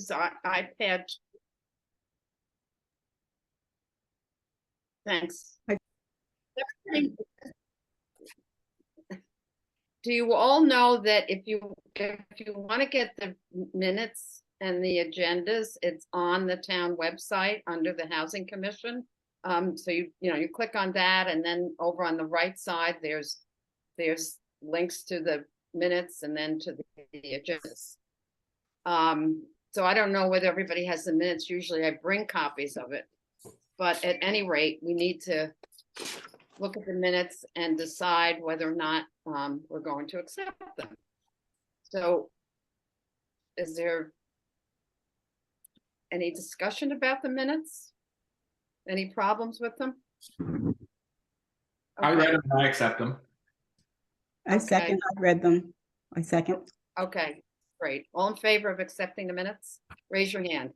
iPad. Thanks. Hi. Do you all know that if you want to get the minutes and the agendas, it's on the town website under the Housing Commission? So you click on that, and then over on the right side, there's links to the minutes and then to the agendas. So I don't know whether everybody has the minutes. Usually I bring copies of it, but at any rate, we need to look at the minutes and decide whether or not we're going to accept them. So is there any discussion about the minutes? Any problems with them? I read them and I accept them. I second, I read them. I second. Okay, great. All in favor of accepting the minutes? Raise your hand.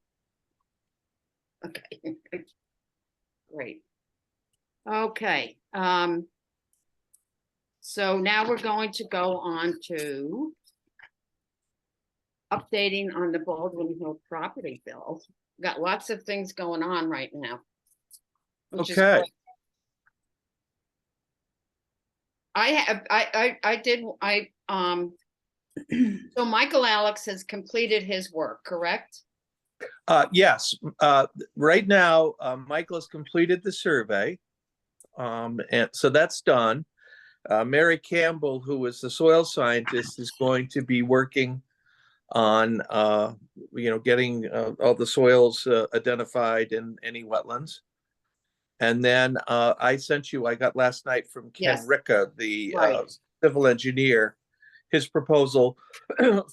Okay, great. Okay, so now we're going to go on to updating on the Baldwin Hill property bill. Got lots of things going on right now. which is Okay. great. So Michael Alex has completed his work, correct? Yes, right now, Michael has completed the survey. And so that's done. Mary Campbell, who is the soil scientist, is going to be working on, getting all the soils identified in any wetlands. And then I got last night from Ken Yes. Ricca, the Right. civil engineer, his proposal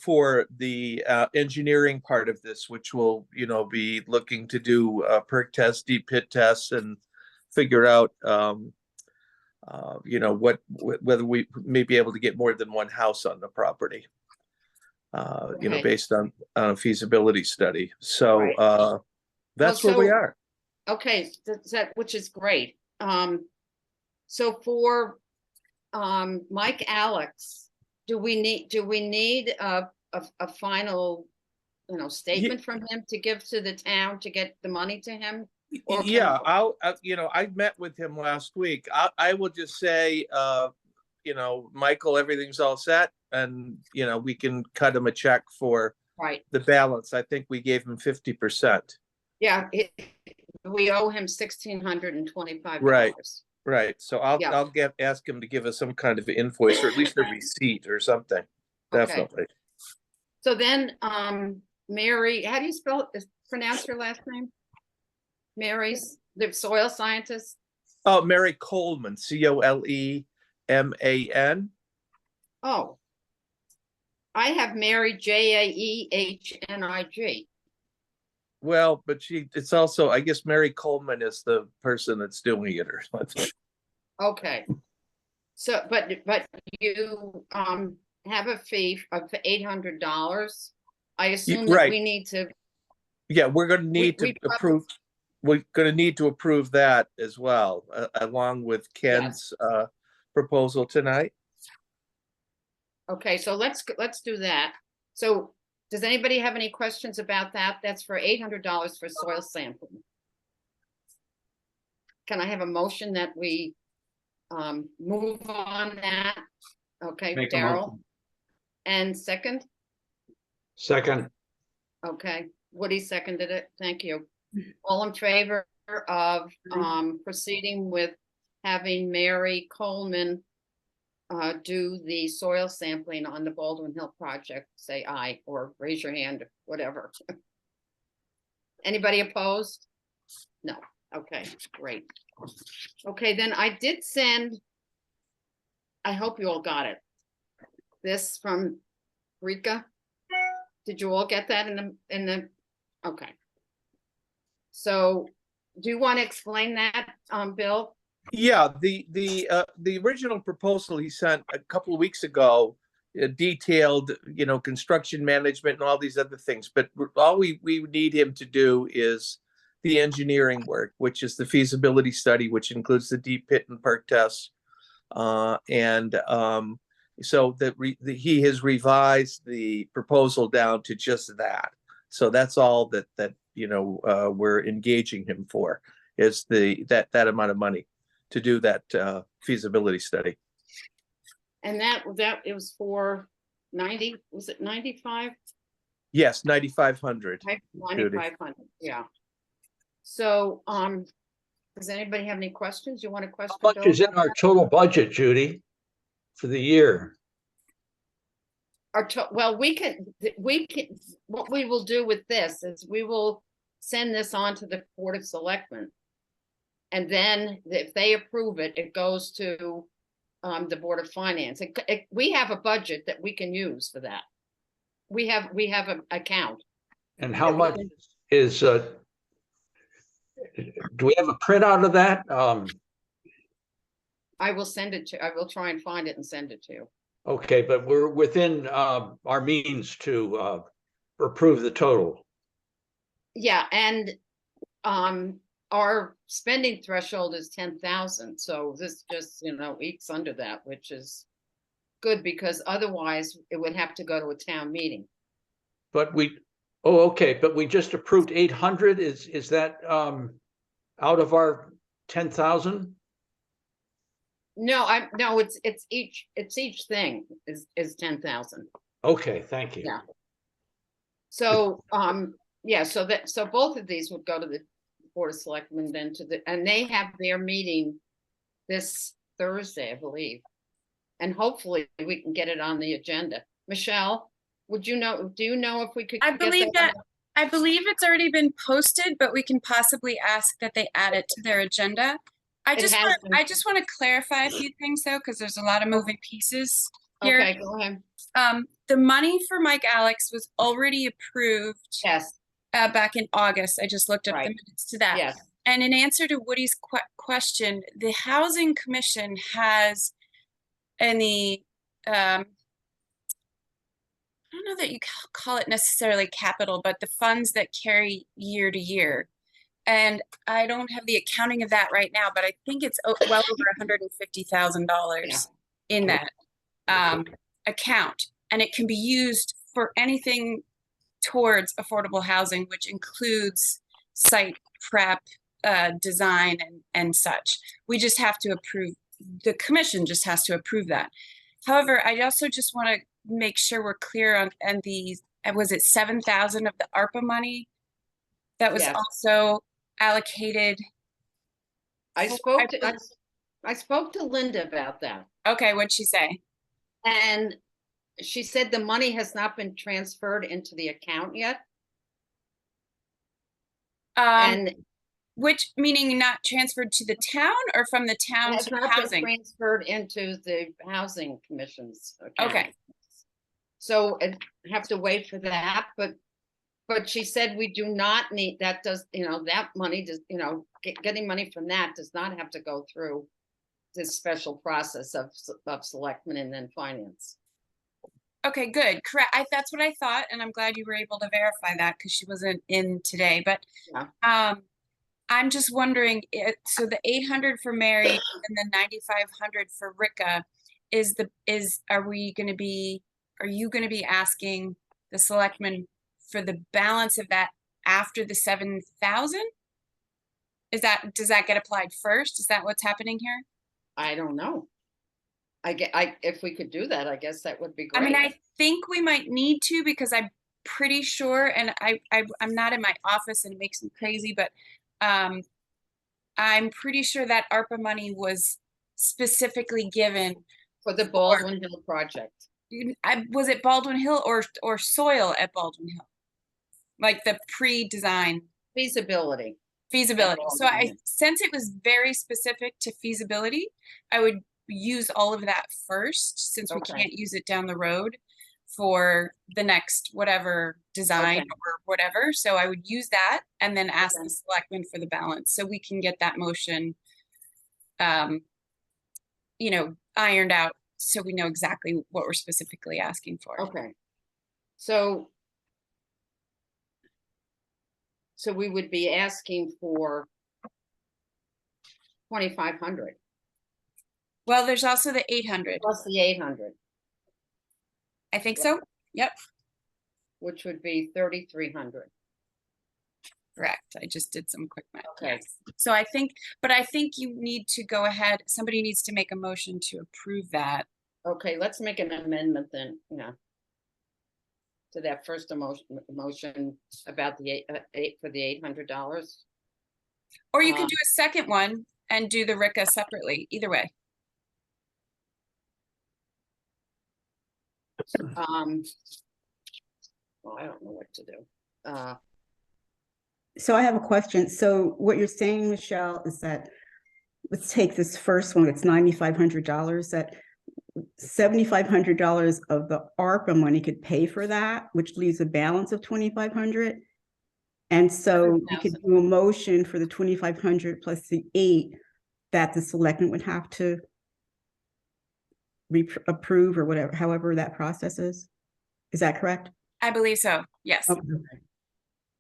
for the engineering part of this, which will, be looking to do perk tests, deep pit tests, and figure out, whether we may be able to get more than one house on the property, Okay. based on a feasibility study. So Right. that's Well, where we so- are. Okay, which is great. So for Mike Alex, do we need a final, statement from him to give to the town to get the money to him? Or can- Yeah, I met with him last week. I will just say, Michael, everything's all set, and, we can cut him a check for Right, the balance. I think we gave him 50%. yeah, we owe him $1,625. Right. So I'll Yeah. ask him to give us some kind of invoice, or at least a receipt or something. Okay. Definitely. So then, Mary, how do you pronounce your last name? Mary's, the soil scientist? Oh, Mary Coleman, Coleman. Oh. I have Mary, Jaehnig. Well, but it's also, I guess Mary Coleman is the person that's doing it or something. Okay. So, but you have a fee of $800. I assume that Right. we need to, Yeah, we're gonna need we to approve, we're gonna need to approve that as well, along with Ken's proposal tonight. okay, so let's do that. So does anybody have any questions about that? That's for $800 for soil sampling. Can I have a motion that we move on that? Okay, Make a Daryl. motion. And second? Second. Okay, Woody seconded it. Thank you. All in favor of proceeding with having Mary Coleman do the soil sampling on the Baldwin Hill project, say aye, or raise your hand, whatever. Anybody opposed? No. Okay, great. Okay, then I did send, I hope you all got it. This from Rika. Did you all get that in the, okay. So do you want to explain that, Bill? Yeah, the original proposal he sent a couple of weeks ago detailed, construction management and all these other things, but all we need him to do is the engineering work, which is the feasibility study, which includes the deep pit and perk tests. So that he has revised the proposal down to just that. So that's all that we're engaging him for, is that amount of money to do that feasibility study. And that it was for 90, was it 95? Yes, 9,500. 9,500, yeah. So, does anybody have any questions? You want a question? How much Bill, is in about our that? total budget, Judy, for the year? Well, we can, what we will do with this is we will send this on to the Board of Selectmen. And then if they approve it, it goes to the Board of Finance. We have a budget that we can use for that. We have an account. And how much is, do we have a printout of that? I will try and find it and send it to you. Okay, but we're within our means to approve the total. Yeah, and our spending threshold is 10,000, so this just, ekes under that, which is good, because otherwise it would have to go to a town meeting. But okay, but we just approved 800. Is that out of our 10,000? No, it's each thing is 10,000. Okay, thank you. Yeah. So, yeah, so both of these would go to the Board of Selectmen, then and they have their meeting this Thursday, I believe. And hopefully we can get it on the agenda. Michelle, do you know if we could? I get believe that I believe it's already been posted, but we can possibly ask that they add it to their agenda. I It just has want been. to clarify a few things though, because there's a lot of moving pieces here. Okay, go ahead. The money for Mike Alex was already approved Yes, back in August. I just looked up the Right. minutes to that. yes. And in answer to Woody's question, the Housing Commission has any, I don't know that you call it necessarily capital, but the funds that carry year to year. And I don't have the accounting of that right now, but I think it's well over $150,000 in that account. And it can be used for anything towards affordable housing, which includes site prep, design, and such. We just have to approve, the commission just has to approve that. However, I also just want to make sure we're clear on, and was it 7,000 of the ARPA money that was Yes. also allocated? I spoke to Linda about that, Okay, what'd she say? and she said the money has not been transferred into the account yet. And Which, meaning not transferred to the town or from the town has to not been housing? transferred into the Housing Commission's account. Okay. So I have to wait for that, but she said we do not need, that money does, getting money from that does not have to go through this special process of selectmen and then finance. Okay, good, correct. That's what I thought, and I'm glad you were able to verify that because she wasn't in today, but Yeah. I'm just wondering, so the 800 for Mary and the 9,500 for Rika, are you going to be asking the selectmen for the balance of that after the 7,000? Does that get applied first? Is that what's happening here? I don't know. If we could do that, I guess that would be great. I mean, I think we might need to, because I'm pretty sure, and I'm not in my office and it makes me crazy, but I'm pretty sure that ARPA money was specifically given For the Baldwin Hill project. was it Baldwin Hill or soil at Baldwin Hill? Like the pre-design Feasibility. feasibility. So Baldwin. since it was very specific to feasibility, I would use all of that first, since we Okay. can't use it down the road for the next whatever design Okay. or whatever. So I would use that and then ask Okay. the selectmen for the balance, so we can get that motion ironed out, so we know exactly what we're specifically asking for. Okay. So we would be asking for 2,500 Well, there's also the 800. plus the 800. I think so. Yep. which would be 3,300. Correct. I just did some quick math. Okay. Yes. So I think you need to go ahead. Somebody needs to make a motion to approve that. Okay, let's make an amendment then, to that first motion about the for the $800. Or you can Uh, do a second one and do the RICA separately. Either way. Well, I don't know what to do. So I have a question. So what you're saying, Michelle, is that, let's take this first one, it's $9,500, that $7,500 of the ARPA money could pay for that, which leaves a balance of 2,500. And so we could do a motion for the 2,500 plus the 8 that the selectmen would have to approve or whatever, however that process is. Is that correct? I believe so. Yes. Okay.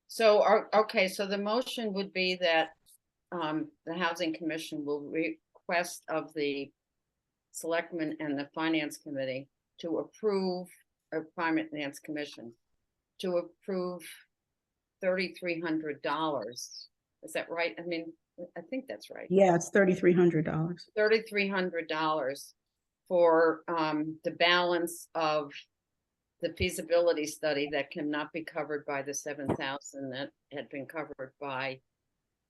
So, okay, so the motion would be that the Housing Commission will request of the Selectmen and the Finance Committee to approve, or Finance Commission, to approve $3,300. Is that right? I mean, I think that's right. Yeah, it's $3,300. $3,300 for the balance of the feasibility study that cannot be covered by the 7,000 that had been covered by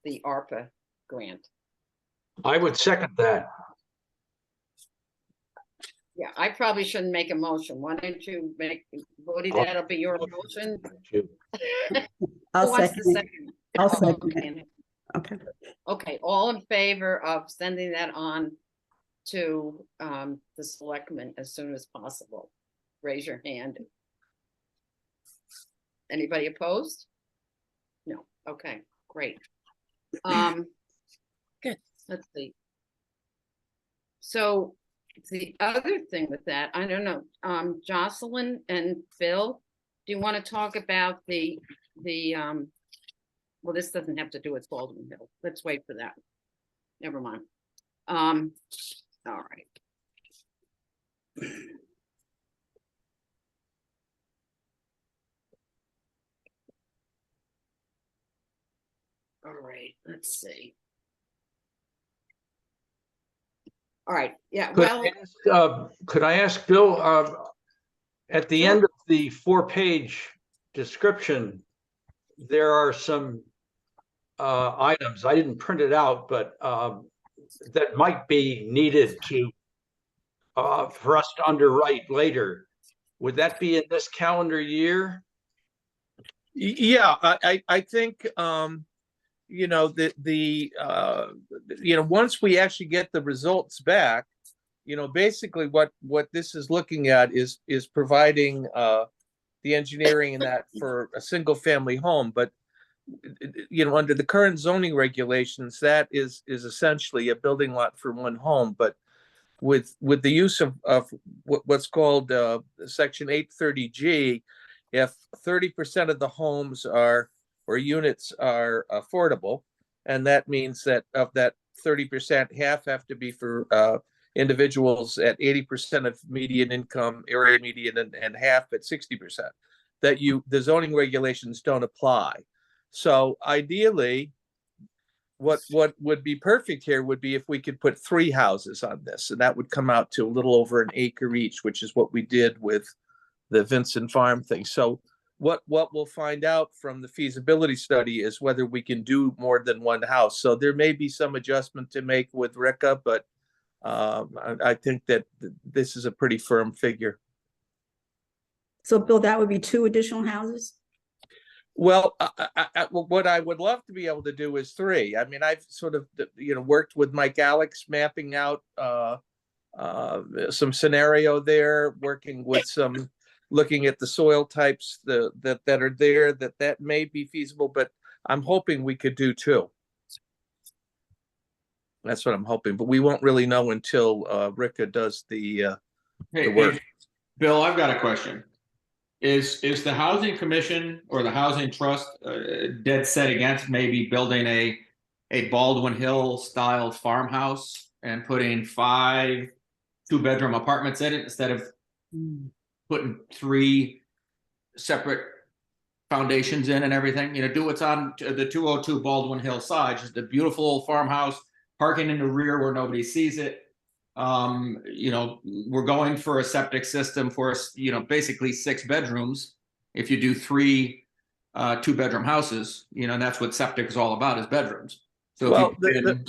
the ARPA grant. I would second that. Yeah, I probably shouldn't make a motion. Why don't you make, Woody, I'll- that'll be your motion? I'll Who wants the second. second? I'll Oh, second it. okay. Okay. Okay, all in favor of sending that on to the selectmen as soon as possible? Raise your hand. Anybody opposed? No, okay, great. Good. Let's see. So the other thing with that, I don't know, Jocelyn and Bill, do you want to talk about the well, this doesn't have to do with Baldwin Hill. Let's wait for that. Never mind. All right. All right, let's see. All right, yeah, Could I ask Bill, at the Sure. end of the 4-page description, there are some items, I didn't print it out, but that might be needed to for us to underwrite later. Would that be in this calendar year? Yeah, I think, once we actually get the results back, basically what this is looking at is providing the engineering and that for a single family home. But, under the current zoning regulations, that is essentially a building lot for one home. But with the use of what's called Section 830G, if 30% of the homes or units are affordable, and that means that of that 30%, half have to be for individuals at 80% of median income, area median, and half at 60%, that the zoning regulations don't apply. So ideally, what would be perfect here would be if we could put 3 houses on this, and that would come out to a little over an acre each, which is what we did with the Vincent Farm thing. So what we'll find out from the feasibility study is whether we can do more than one house. So there may be some adjustment to make with RICA, but I think that this is a pretty firm figure. So Bill, that would be 2 additional houses? Well, what I would love to be able to do is 3. I mean, I've sort of, worked with Mike Alex, mapping out some scenario there, working with some, looking at the soil types that are there, that may be feasible, but I'm hoping we could do 2. That's what I'm hoping, but we won't really know until RICA does the work. Hey, Bill, I've got a question. Is the Housing Commission or the Housing Trust dead set against maybe building a Baldwin Hill style farmhouse and putting 5 2-bedroom apartments in it instead of putting 3 separate foundations in and everything, do what's on the 202 Baldwin Hill side, just a beautiful old farmhouse, parking in the rear where nobody sees it. We're going for a septic system for, basically 6 bedrooms. If you do 3 2-bedroom houses, and that's what septic is all about, is bedrooms. So Well, if you put in-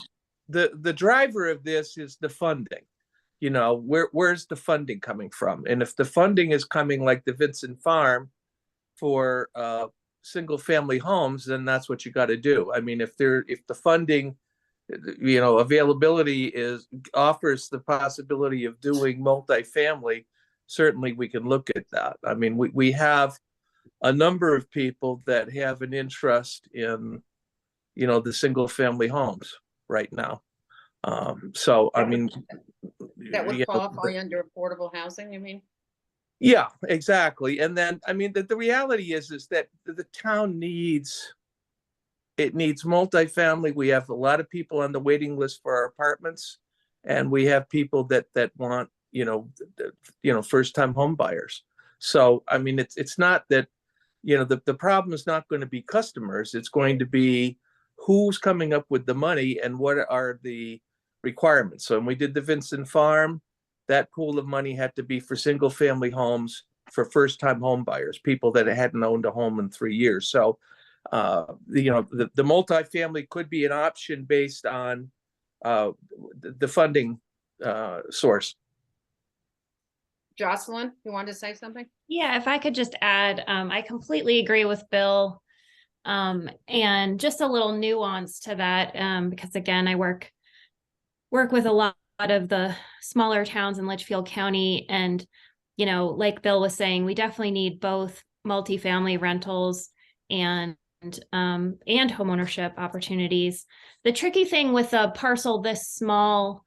the driver of this is the funding. Where's the funding coming from? And if the funding is coming like the Vincent Farm for single family homes, then that's what you got to do. I mean, if the funding, availability offers the possibility of doing multifamily, certainly we can look at that. I mean, we have a number of people that have an interest in, the single family homes right now. So, I mean, That would you know, qualify under affordable housing, you mean? yeah, exactly. And then, I mean, the reality is that the town needs multifamily. We have a lot of people on the waiting list for our apartments, and we have people that want, first time home buyers. So, I mean, it's not that, the problem is not going to be customers. It's going to be who's coming up with the money and what are the requirements. So when we did the Vincent Farm, that pool of money had to be for single family homes for first time home buyers, people that hadn't owned a home in 3 years. So, the multifamily could be an option based on the funding source. Jocelyn, you wanted to say something? Yeah, if I could just add, I completely agree with Bill. And just a little nuance to that, because again, I work with a lot of the smaller towns in Litchfield County. And, like Bill was saying, we definitely need both multifamily rentals and homeownership opportunities. The tricky thing with a parcel this small,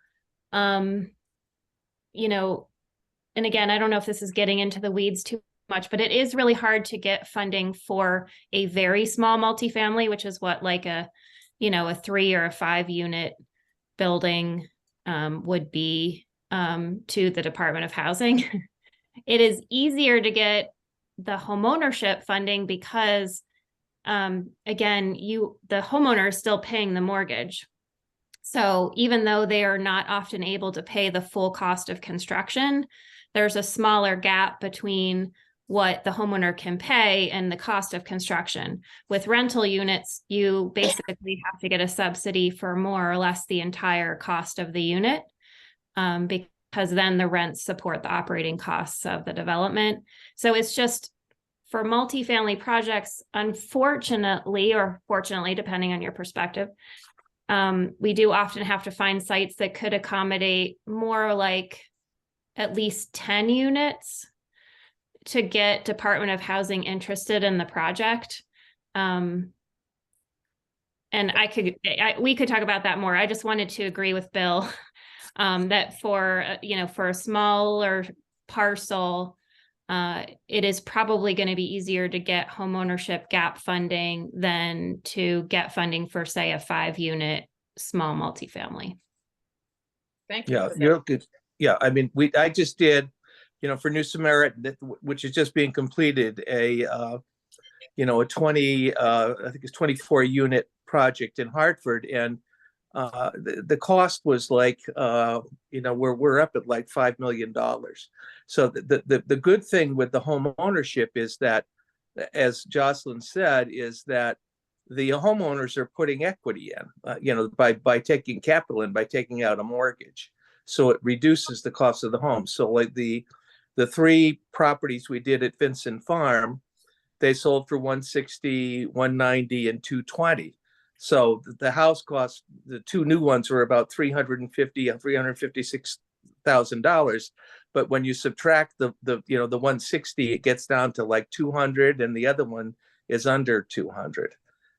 and again, I don't know if this is getting into the weeds too much, but it is really hard to get funding for a very small multifamily, which is what like a 3 or a 5 unit building would be to the Department of Housing. It is easier to get the homeownership funding because again, the homeowner is still paying the mortgage. So even though they are not often able to pay the full cost of construction, there's a smaller gap between what the homeowner can pay and the cost of construction. With rental units, you basically have to get a subsidy for more or less the entire cost of the unit, because then the rents support the operating costs of the development. So it's just for multifamily projects, unfortunately, or fortunately, depending on your perspective, we do often have to find sites that could accommodate more like at least 10 units to get Department of Housing interested in the project. And we could talk about that more. I just wanted to agree with Bill that for a smaller parcel, it is probably going to be easier to get homeownership gap funding than to get funding for, say, a 5-unit small multifamily. Thank you. Yeah, for that. you're good. Yeah, I mean, I just did, for New Samaritan, which is just being completed, a 20, I think it's 24 unit project in Hartford, and the cost was like, we're up at like $5 million. So the good thing with the home ownership is that, as Jocelyn said, is that the homeowners are putting equity in, by taking capital in, by taking out a mortgage. So it reduces the cost of the home. So like the 3 properties we did at Vincent Farm, they sold for $160,000, $190,000, and $220,000. So the house cost, the 2 new ones were about $350,000, $356,000. But when you subtract the $160,000, it gets down to like $200,000, and the other one is under $200,000.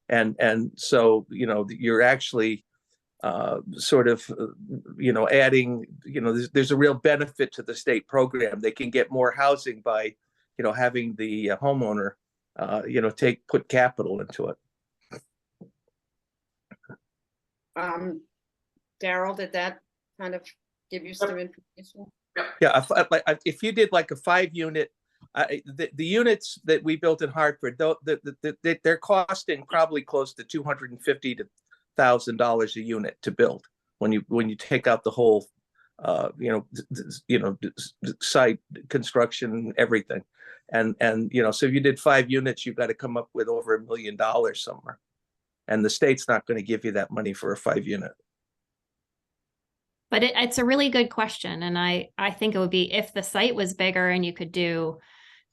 And so, you're actually sort of, adding, there's a real benefit to the state program. They can get more housing by, having the homeowner, put capital into it. Daryl, did that kind of give you some information? Yeah, if you did like a 5-unit the units that we built in Hartford, though, they're costing probably close to $250 to $1,000 a unit to build when you take out the whole, site construction, everything, and so if you did 5 units, you've got to come up with over $1 million somewhere, and the state's not going to give you that money for a 5 unit. But it's a really good question. And I think it would be, if the site was bigger and you could do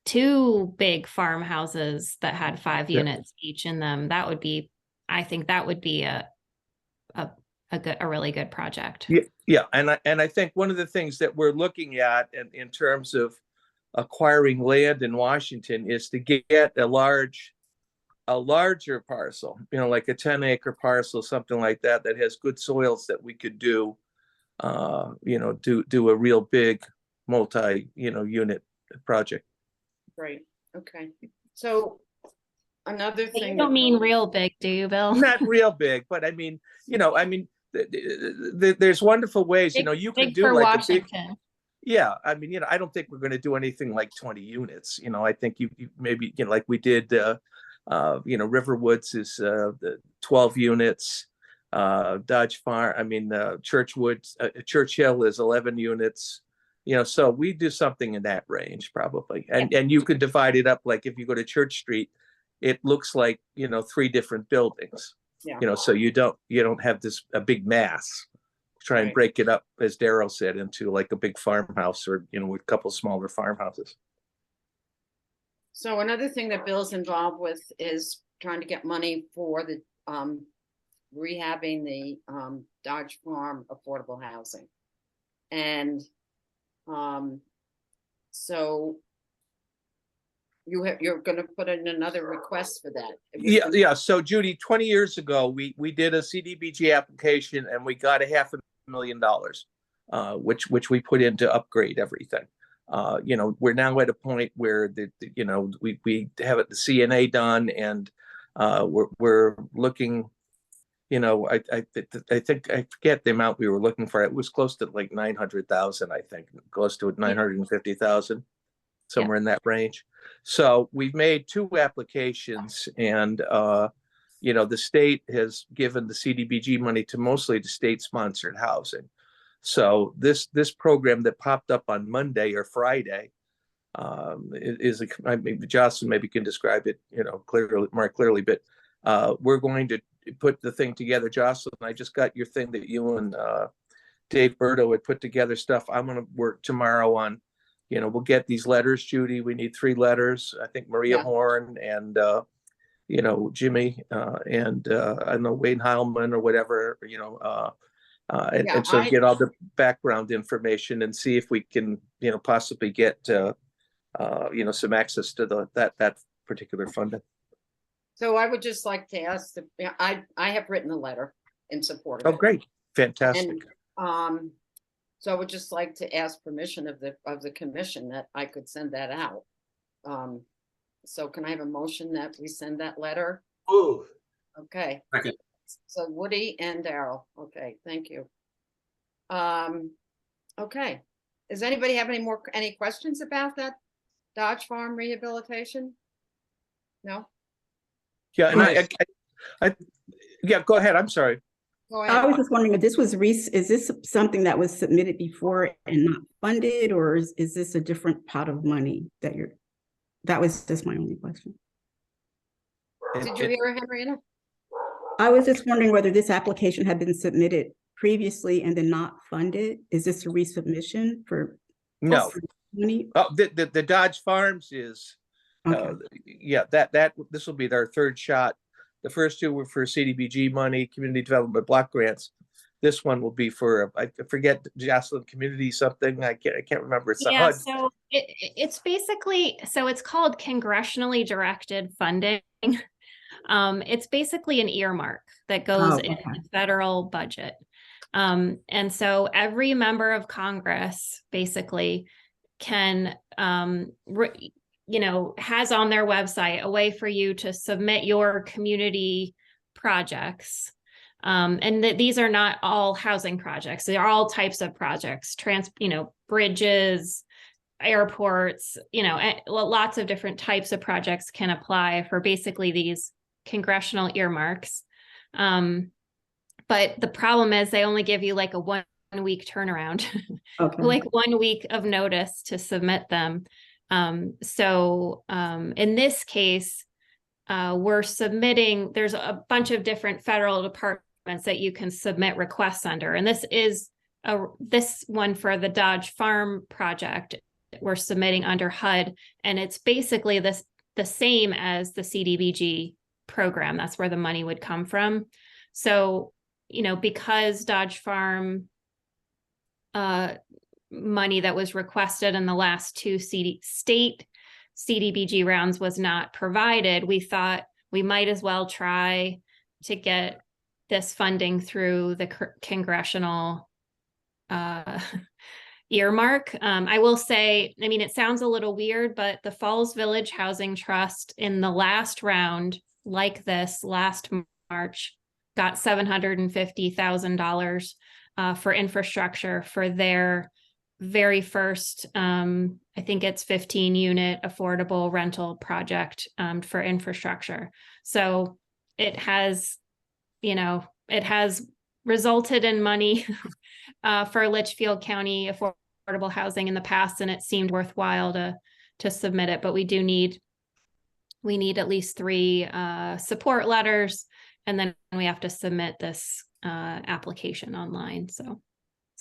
2 big farmhouses that had 5 units each in them, I think that would be a really good project. Yeah. And I think one of the things that we're looking at in terms of acquiring land in Washington is to get a larger parcel, like a 10-acre parcel, something like that has good soils that we could do a real big unit project. Great, okay. So another But thing. you don't mean real big, do you, Bill? Not real big, but I mean, there's wonderful ways, you could Big do for like Washington. yeah, I mean, I don't think we're going to do anything like 20 units. I think you maybe, like we did, Riverwoods is 12 units. Dodge Farm, Churchill is 11 units. So we do something in that range probably, and you could divide it up. Like if you go to Church Street, it looks like 3 different buildings. Yeah. So you don't have a big mass. Try and Right. break it up, as Daryl said, into like a big farmhouse or a couple smaller farmhouses. So another thing that Bill's involved with is trying to get money for the rehabbing the Dodge Farm affordable housing. And so you're gonna put in another request for that. Yeah. So Judy, 20 years ago, we did a CDBG application and we got $500,000, which we put in to upgrade everything. We're now at a point where we have the CNA done, and we're looking. I think I forget the amount we were looking for. It was close to like 900,000, I think, close to 950,000, somewhere in that range. So we've made 2 applications, and the state has given the CDBG money to mostly to state-sponsored housing. So this program that popped up on Monday or Friday is Jocelyn maybe can describe it more clearly, but we're going to put the thing together. Jocelyn, I just got your thing that you and Dave Berto had put together stuff. I'm going to work tomorrow on, we'll get these letters, Judy. We need 3 letters. I think Maria Horn and Jimmy and I don't know, Wayne Heilman or whatever, and so get all the background information and see if we can, possibly get, some access to that particular funding. So I would just like to ask, I have written a letter in support of it. Oh, great. Fantastic. And so I would just like to ask permission of the commission that I could send that out. So can I have a motion that we send that letter? Move. Okay. Second. So Woody and Daryl. Okay, thank you. Okay. Does anybody have any questions about that Dodge Farm rehabilitation? No? Yeah, and yeah, go ahead. I'm sorry. Go I ahead. was just wondering if this was is this something that was submitted before and not funded, or is this a different pot of money that was just my only question. Did you hear Henrietta? I was just wondering whether this application had been submitted previously and then not funded. Is this a resubmission for No. money? Oh, the Dodge Farms is, Okay. yeah, this will be their 3rd shot. The first 2 were for CDBG money, community development block grants. This one will be for, I forget, Jocelyn, community something. I can't remember. It's Yeah, HUD. so it's basically, so it's called congressionally directed funding. It's basically an earmark that goes in the federal budget. And so every member of Congress basically can, has on their website a way for you to submit your community projects. And these are not all housing projects. They're all types of projects, bridges, airports, lots of different types of projects can apply for basically these congressional earmarks. But the problem is they only give you like a 1 week turnaround, Okay. like 1 week of notice to submit them. So in this case, we're submitting, there's a bunch of different federal departments that you can submit requests under. And this is this one for the Dodge Farm project we're submitting under HUD. And it's basically the same as the CDBG program. That's where the money would come from. So, because Dodge Farm money that was requested in the last two state CDBG rounds was not provided, we thought we might as well try to get this funding through the congressional earmark. I will say, it sounds a little weird, but the Falls Village Housing Trust in the last round, like this last March, got $750,000 for infrastructure for their very first, I think it's 15-unit affordable rental project for infrastructure. So it has, it has resulted in money for Litchfield County affordable housing in the past, and it seemed worthwhile to submit it. But we need at least 3 support letters, and then we have to submit this application online. So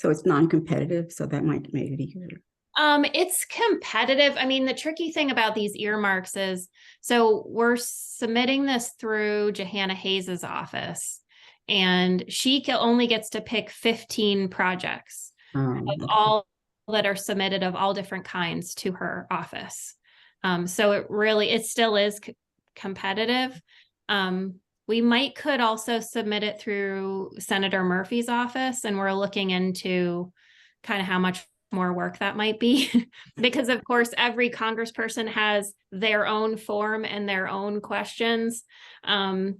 it's non-competitive, so that might make it easier. It's competitive. The tricky thing about these earmarks is, so we're submitting this through Johanna Hayes's office, and she only gets to pick 15 projects of all that are submitted of all different kinds to her office. So it still is competitive. We could also submit it through Senator Murphy's office, and we're looking into kind of how much more work that might be, because of course every congressperson has their own form and their own questions,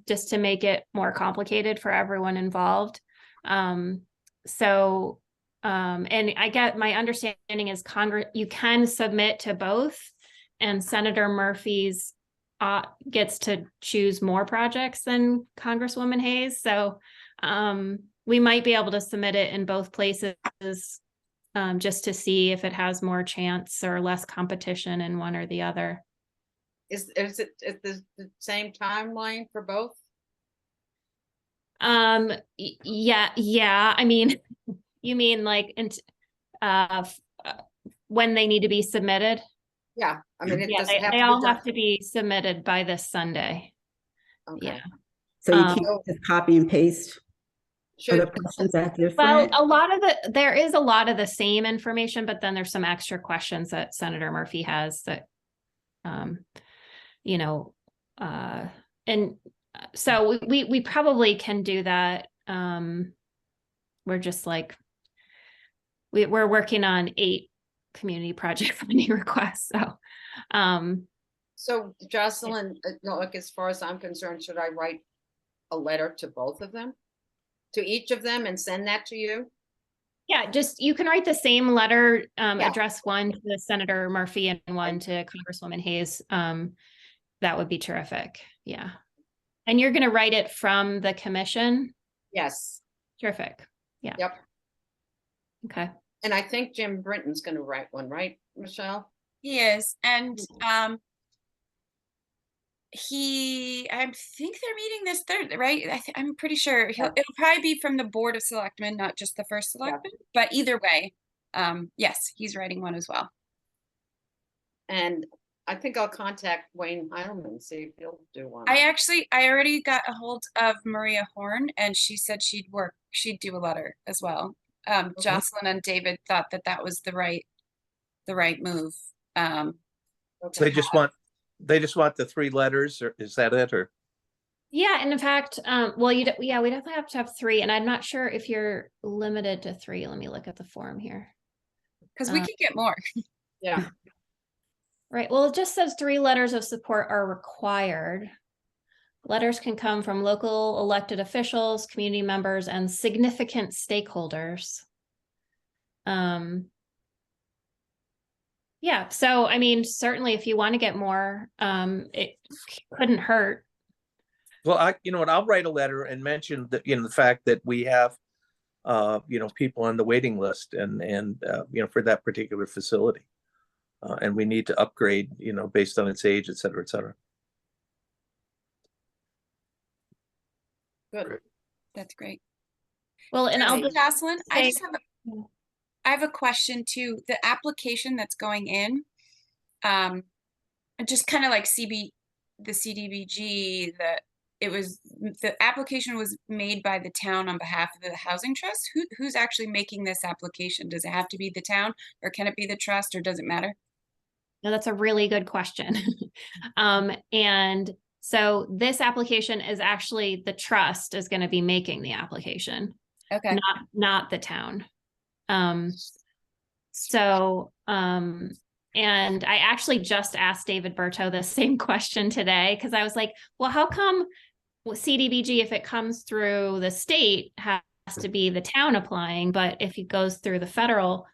just to make it more complicated for everyone involved. And I get, my understanding is you can submit to both, and Senator Murphy's gets to choose more projects than Congresswoman Hayes. So we might be able to submit it in both places, just to see if it has more chance or less competition in one or the other. Is it the same timeline for both? Yeah. You mean like when they need to be submitted? Yeah, it doesn't have they to all be have to be submitted by this Sunday. Okay. Yeah. So you can't just copy and paste. Should, Are the questions that different? Well, there is a lot of the same information, but then there's some extra questions that Senator Murphy has that, and so we probably can do that. We're just like, we're working on 8 community project funding requests. So Jocelyn, look, as far as I'm concerned, should I write a letter to both of them? To each of them and send that to you? Yeah, you can write the same letter, address one to Senator Murphy and one to Congresswoman Hayes. That would be terrific. Yeah. And you're going to write it from the commission? Yes. Terrific. Yeah. Yep. Okay. And I think Jim Britton's going to write one, right, Michelle? He is. And I think they're meeting this Thursday, right? I'm pretty sure it'll probably be from the Board of Selectmen, not just the first selectman, but either way, yes, he's writing one as well. And I think I'll contact Wayne Heilman, see if he'll do one. I already got a hold of Maria Horn, and she said she'd do a letter as well. Jocelyn and David thought that was the right move. So they just want the 3 letters, or is that it? Or yeah, and in fact, we definitely have to have 3, and I'm not sure if you're limited to 3. Let me look at the form here, because we could get more. Yeah. Right. Well, it just says 3 letters of support are required. Letters can come from local elected officials, community members, and significant stakeholders. Yeah, so I mean, certainly if you want to get more, it couldn't hurt. Well, you know what, I'll write a letter and mention that, you know, the fact that we have, you know, people on the waiting list and, you know, for that particular facility. And we need to upgrade, you know, based on its age, et cetera, et cetera. Good. That's great. Well, and I'll Hey, just Jocelyn, I say- just have a question too. The application that's going in, just kind of like the CDBG, the application was made by the town on behalf of the housing trust. Who's actually making this application? Does it have to be the town, or can it be the trust, or does it matter? No, that's a really good question. And so this application is actually the trust is going to be making the application, Okay. not the town. So, and I actually just asked David Berto the same question today, because I was like, well, how come CDBG, if it comes through the state, has to be the town applying, but if it goes through the federal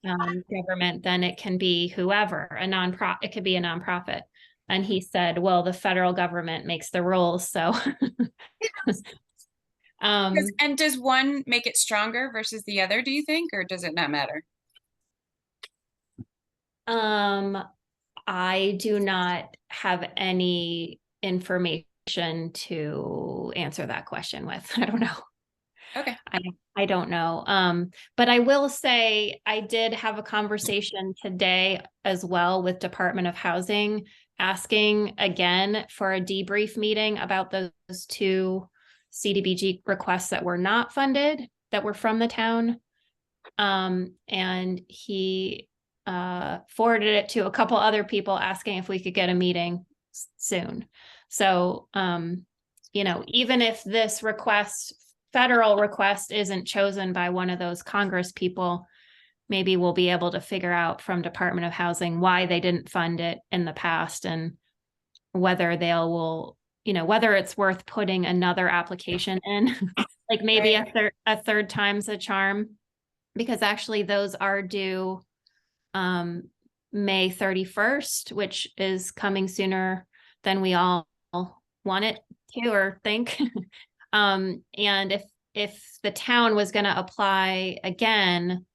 government, then it can be whoever, it could be a nonprofit. And he said, well, the federal government makes the rules, so. And does one make it stronger versus the other, do you think, or does it not matter? I do not have any information to answer that question with. I don't know. Okay. I don't know. But I will say I did have a conversation today as well with Department of Housing, asking again for a debrief meeting about those two CDBG requests that were not funded, that were from the town. And he forwarded it to a couple other people asking if we could get a meeting soon. So, you know, even if this federal request isn't chosen by one of those Congress people, maybe we'll be able to figure out from Department of Housing why they didn't fund it in the past, and whether whether it's worth putting another application in, like maybe a third time's a charm, because actually those are due May 31st, which is coming sooner than we all want it to or think. And if the town was going to apply again,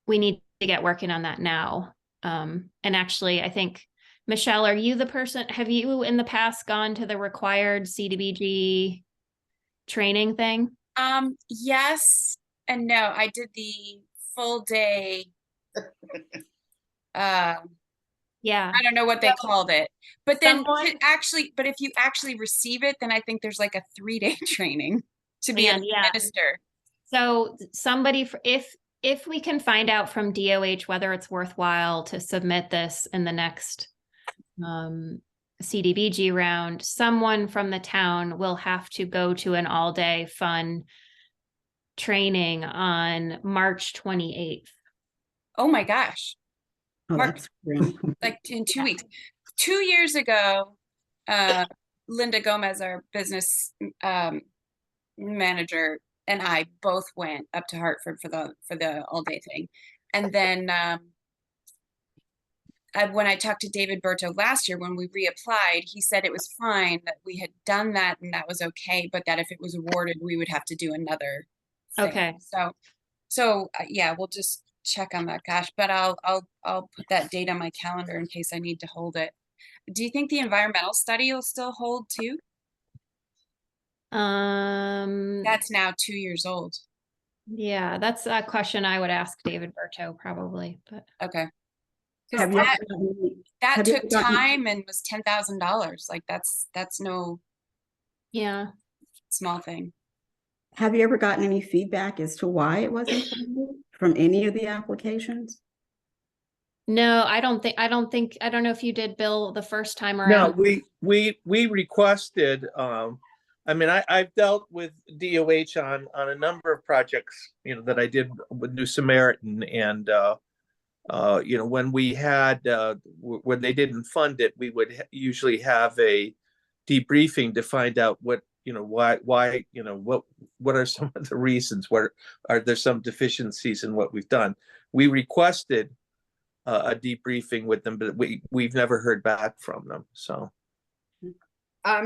we need to get working on that now. And actually, I think, Michelle, have you in the past gone to the required CDBG training thing? Yes and no. I did the full day. Yeah. I don't know what they called it, but then Someone- if you actually receive it, then I think there's like a 3-day training to be a Yeah. minister. So somebody, if we can find out from DOH whether it's worthwhile to submit this in the next CDBG round, someone from the town will have to go to an all-day fun training on March 28th. Oh my gosh. Oh, Mark- that's great. Like in 2 weeks. 2 years ago, Linda Gomez, our business manager, and I both went up to Hartford for the all day thing. And then when I talked to David Berto last year, when we reapplied, he said it was fine that we had done that and that was okay, but that if it was awarded, we would have to do another thing. Okay. So yeah, we'll just check on that. Gosh, but I'll put that date on my calendar in case I need to hold it. Do you think the environmental study will still hold too? That's now 2 years old. Yeah, that's a question I would ask David Berto probably, but Okay. Have you ever gotten- That have you took ever gotten- time and was $10,000. Like that's no yeah. small thing. Have you ever gotten any feedback as to why it wasn't funded from any of the applications? No, I don't know if you did, Bill, the first time No, around. we requested, I mean, I've dealt with DOH on a number of projects, you know, that I did with New Samaritan, and you know, when we had when they didn't fund it, we would usually have a debriefing to find out what, you know, why, you know, what are some of the reasons, are there some deficiencies in what we've done. we requested a debriefing with them, but we've never heard back from them, so.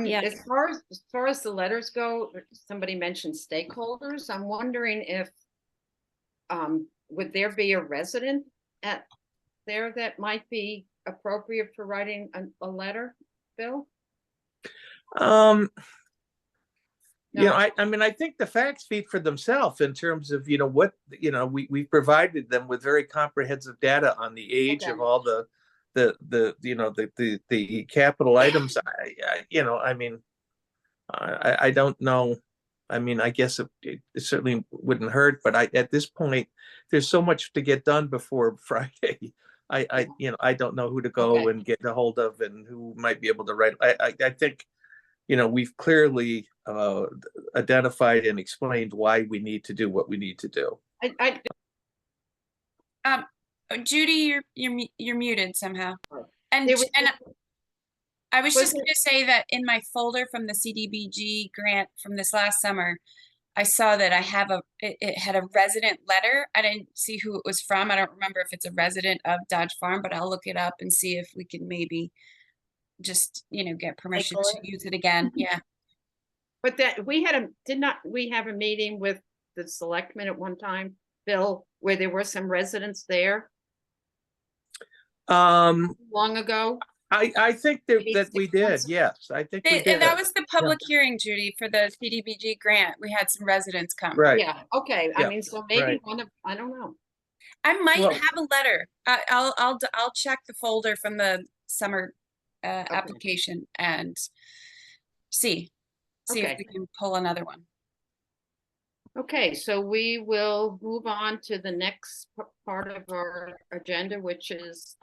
Yeah. As far as the letters go, somebody mentioned stakeholders. I'm wondering if would there be a resident at there that might be appropriate for writing a letter, Bill? You know, No. I mean, I think the facts speak for themselves in terms of, what, we provided them with very comprehensive data on the age Okay. of all the capital items. I don't know. I mean, I guess it certainly wouldn't hurt, but at this point, there's so much to get done before Friday. I don't know who to go Okay. and get a hold of and who might be able to write. I think, we've clearly identified and explained why we need to do what we need to do. Judy, you're muted somehow. And There was- I was was just going to say that in my folder from the CDBG grant from this last summer, I saw that it had a resident letter. I didn't see who it was from. I don't remember if it's a resident of Dodge Farm, but I'll look it up and see if we can maybe just, get permission to it. use it again. Yeah. But that we have a meeting with the selectmen at one time, Bill, where there were some residents there Um, long ago? I think Maybe that we 6 did. months. Yes, I think we And did. that was the public hearing, Judy, for the CDBG grant. We had some residents come. Right. Yeah, okay. Yeah, I mean, so maybe right. I don't know. I might Well- have a letter. I'll check the folder from the summer application and see if Okay. we can pull another one. Okay, so we will move on to the next part of our agenda, which is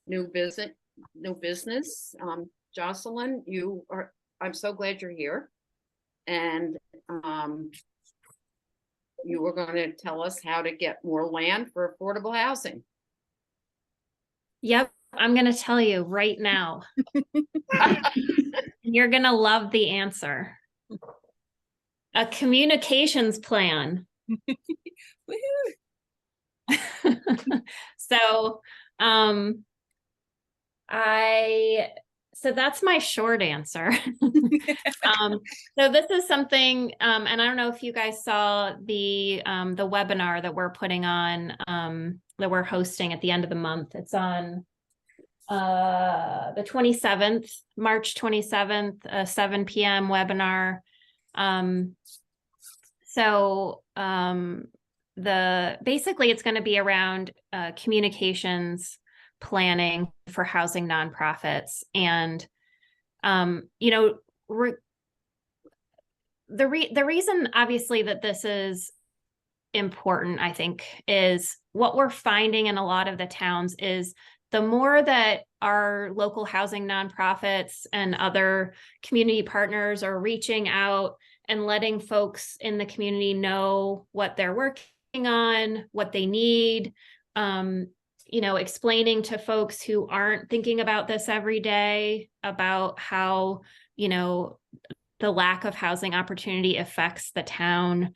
new business. Jocelyn, I'm so glad you're here. And you were going to tell us how to get more land for affordable housing. Yep, I'm going to tell you right now. You're going to love the answer. A communications plan. So, so that's my short answer. So this is something, and I don't know if you guys saw the webinar that we're putting on, that we're hosting at the end of the month. It's on the 27th, March 27th, 7 p.m. webinar. Basically it's going to be around communications planning for housing nonprofits. And the reason obviously that this is important, I think, is what we're finding in a lot of the towns is the more that our local housing nonprofits and other community partners are reaching out and letting folks in the community know what they're working on, what they need, explaining to folks who aren't thinking about this every day about how, the lack of housing opportunity affects the town.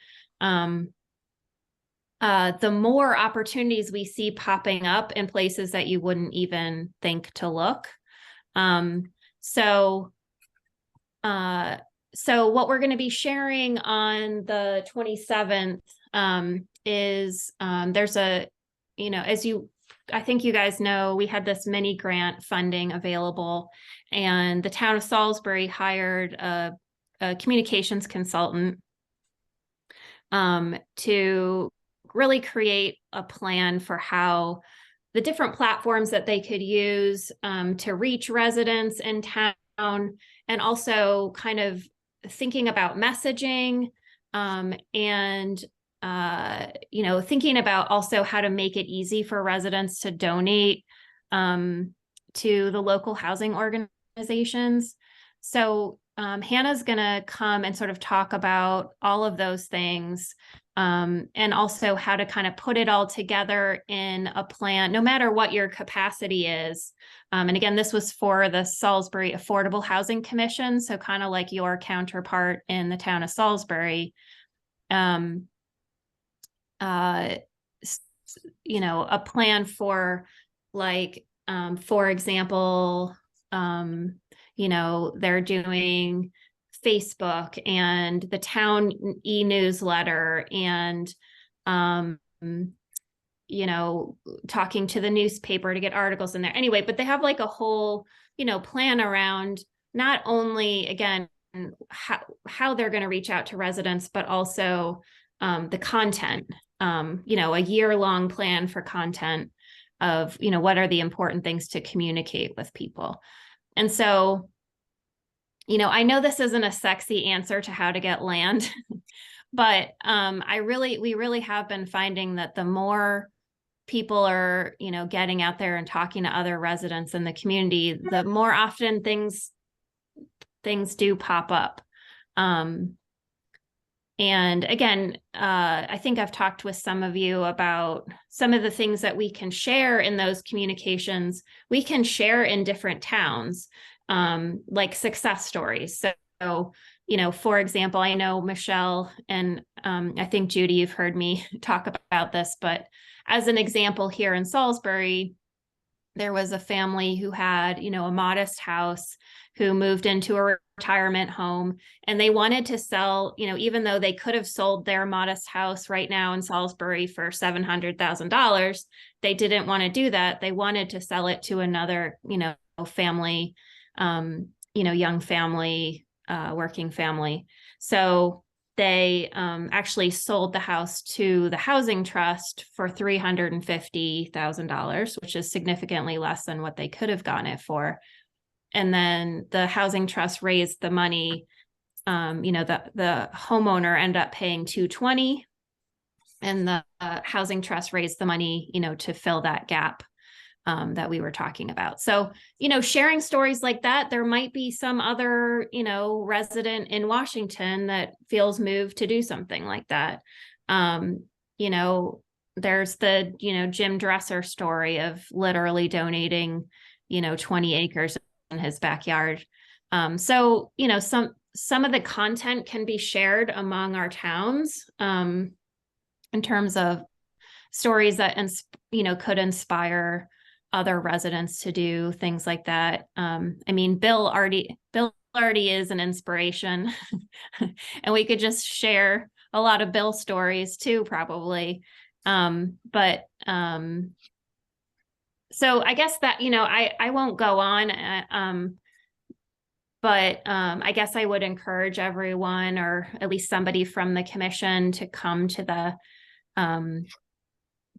The more opportunities we see popping up in places that you wouldn't even think to look. So what we're going to be sharing on the 27th is there's I think you guys know, we had this mini grant funding available, and the town of Salisbury hired a communications consultant to really create a plan for how the different platforms that they could use to reach residents in town, and also kind of thinking about messaging and thinking about also how to make it easy for residents to donate to the local housing organizations. So Hannah's going to come and sort of talk about all of those things, and also how to kind of put it all together in a plan, no matter what your capacity is. And again, this was for the Salisbury Affordable Housing Commission, so kind of like your counterpart in the town of Salisbury. you know, a plan for like, for example, you know, they're doing Facebook and the town e-newsletter and, you know, talking to the newspaper to get articles in there. Anyway, but they have like a whole, you know, plan around not only, again, how they're going to reach out to residents, but also the content, you know, a year-long plan for content of, you know, what are the important things to communicate with people. And so, you know, I know this isn't a sexy answer to how to get land, but we really have been finding that the more people are, you know, getting out there and talking to other residents in the community, the more often things do pop up. And again, I think I've talked with some of you about some of the things that we can share in those communications. We can share in different towns, like success stories. So, you know, for example, I know Michelle and I think Judy, you've heard me talk about this, but as an example here in Salisbury, there was a family who had, you know, a modest house who moved into a retirement home, and they wanted to sell, you know, even though they could have sold their modest house right now in Salisbury for $700,000, they didn't want to do that. They wanted to sell it to another, you know, family, you know, young family, working family. So they actually sold the house to the housing trust for $350,000, which is significantly less than what they could have gotten it for. And then the housing trust raised the money. You know, the homeowner ended up paying $220,000, and the housing trust raised the money, you know, to fill that gap that we were talking about. So, you know, sharing stories like that, there might be some other, you know, resident in Washington that feels moved to do something like that. You know, there's the, you know, Jim Dresser story of literally donating, you know, 20 acres in his backyard. So, you know, some of the content can be shared among our towns in terms of stories that, you know, could inspire other residents to do things like that. I mean, Bill already is an inspiration and we could just share a lot of Bill stories too, probably. So I guess that, you know, I won't go on, but I guess I would encourage everyone, or at least somebody from the commission, to come to the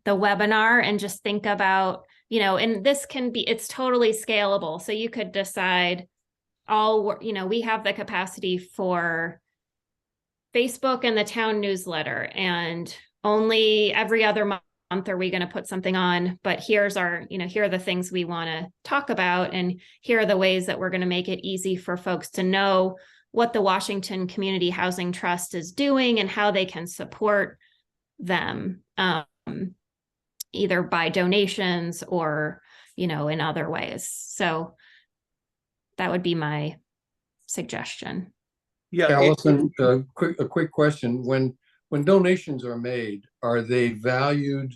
webinar and just think about, you know, and this can be, it's totally scalable. So you could decide you know, we have the capacity for Facebook and the town newsletter, and only every other month are we going to put something on, but here's our, you know, here are the things we want to talk about, and here are the ways that we're going to make it easy for folks to know what the Washington Community Housing Trust is doing and how they can support them, either by donations or, you know, in other ways. So that would be my suggestion. Yeah, Allison, a quick question. When donations are made, are they valued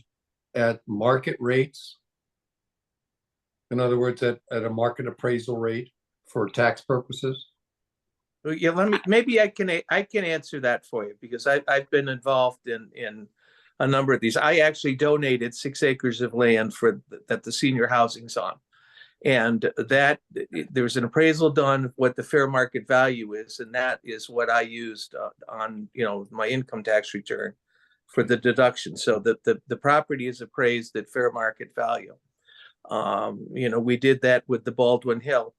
at market rates? In other words, at a market appraisal rate for tax purposes? yeah, maybe I can answer that for you, because I've been involved in a number of these. I actually donated 6 acres of land that the senior housing's on. And that there's an appraisal done of what the fair market value is. And that is what I used on, you know, my income tax return for the deduction. So the property is appraised at fair market value. You know, we did that with the Baldwin Hill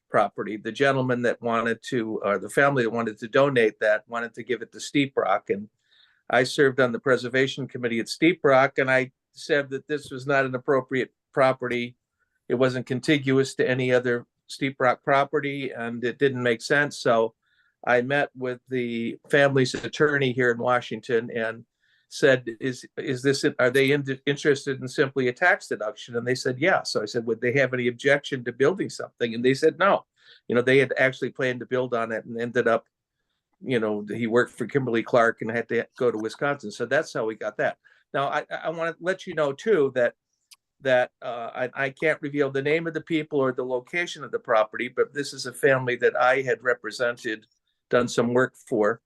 property. The gentleman that wanted to, or the family that wanted to donate that, wanted to give it to Steep Rock. And I served on the preservation committee at Steep Rock, and I said that this was not an appropriate property. It wasn't contiguous to any other Steep Rock property, and it didn't make sense. So I met with the family's attorney here in Washington and said, are they interested in simply a tax deduction? And they said, yeah. So I said, would they have any objection to building something? And they said, no. You know, they had actually planned to build on it, and ended up, you know, he worked for Kimberly Clark and had to go to Wisconsin. So that's how we got that. Now, I want to let you know too that I can't reveal the name of the people or the location of the property, but this is a family that I had represented, done some work for,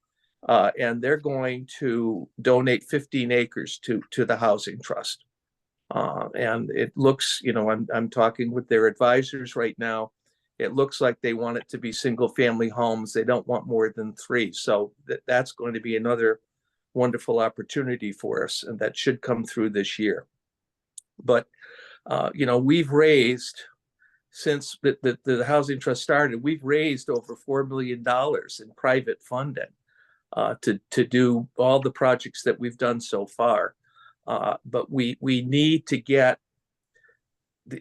and they're going to donate 15 acres to the housing trust. And it looks, you know, I'm talking with their advisors right now. It looks like they want it to be single family homes. They don't want more than 3. So that's going to be another wonderful opportunity for us, and that should come through this year. But you know, we've raised, since the Housing Trust started, we've raised over $4 million in private funding to do all the projects that we've done so far. But we need to get,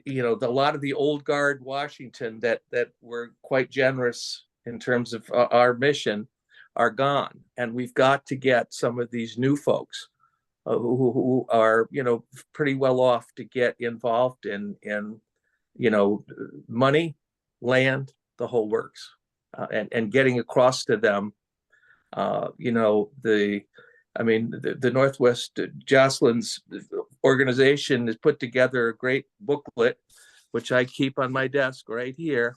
you know, a lot of the old guard Washington that were quite generous in terms of our mission are gone, and we've got to get some of these new folks who are, you know, pretty well off to get involved in you know, money, land, the whole works, and getting across to them, you know, the Northwest, Jocelyn's organization has put together a great booklet, which I keep on my desk right here,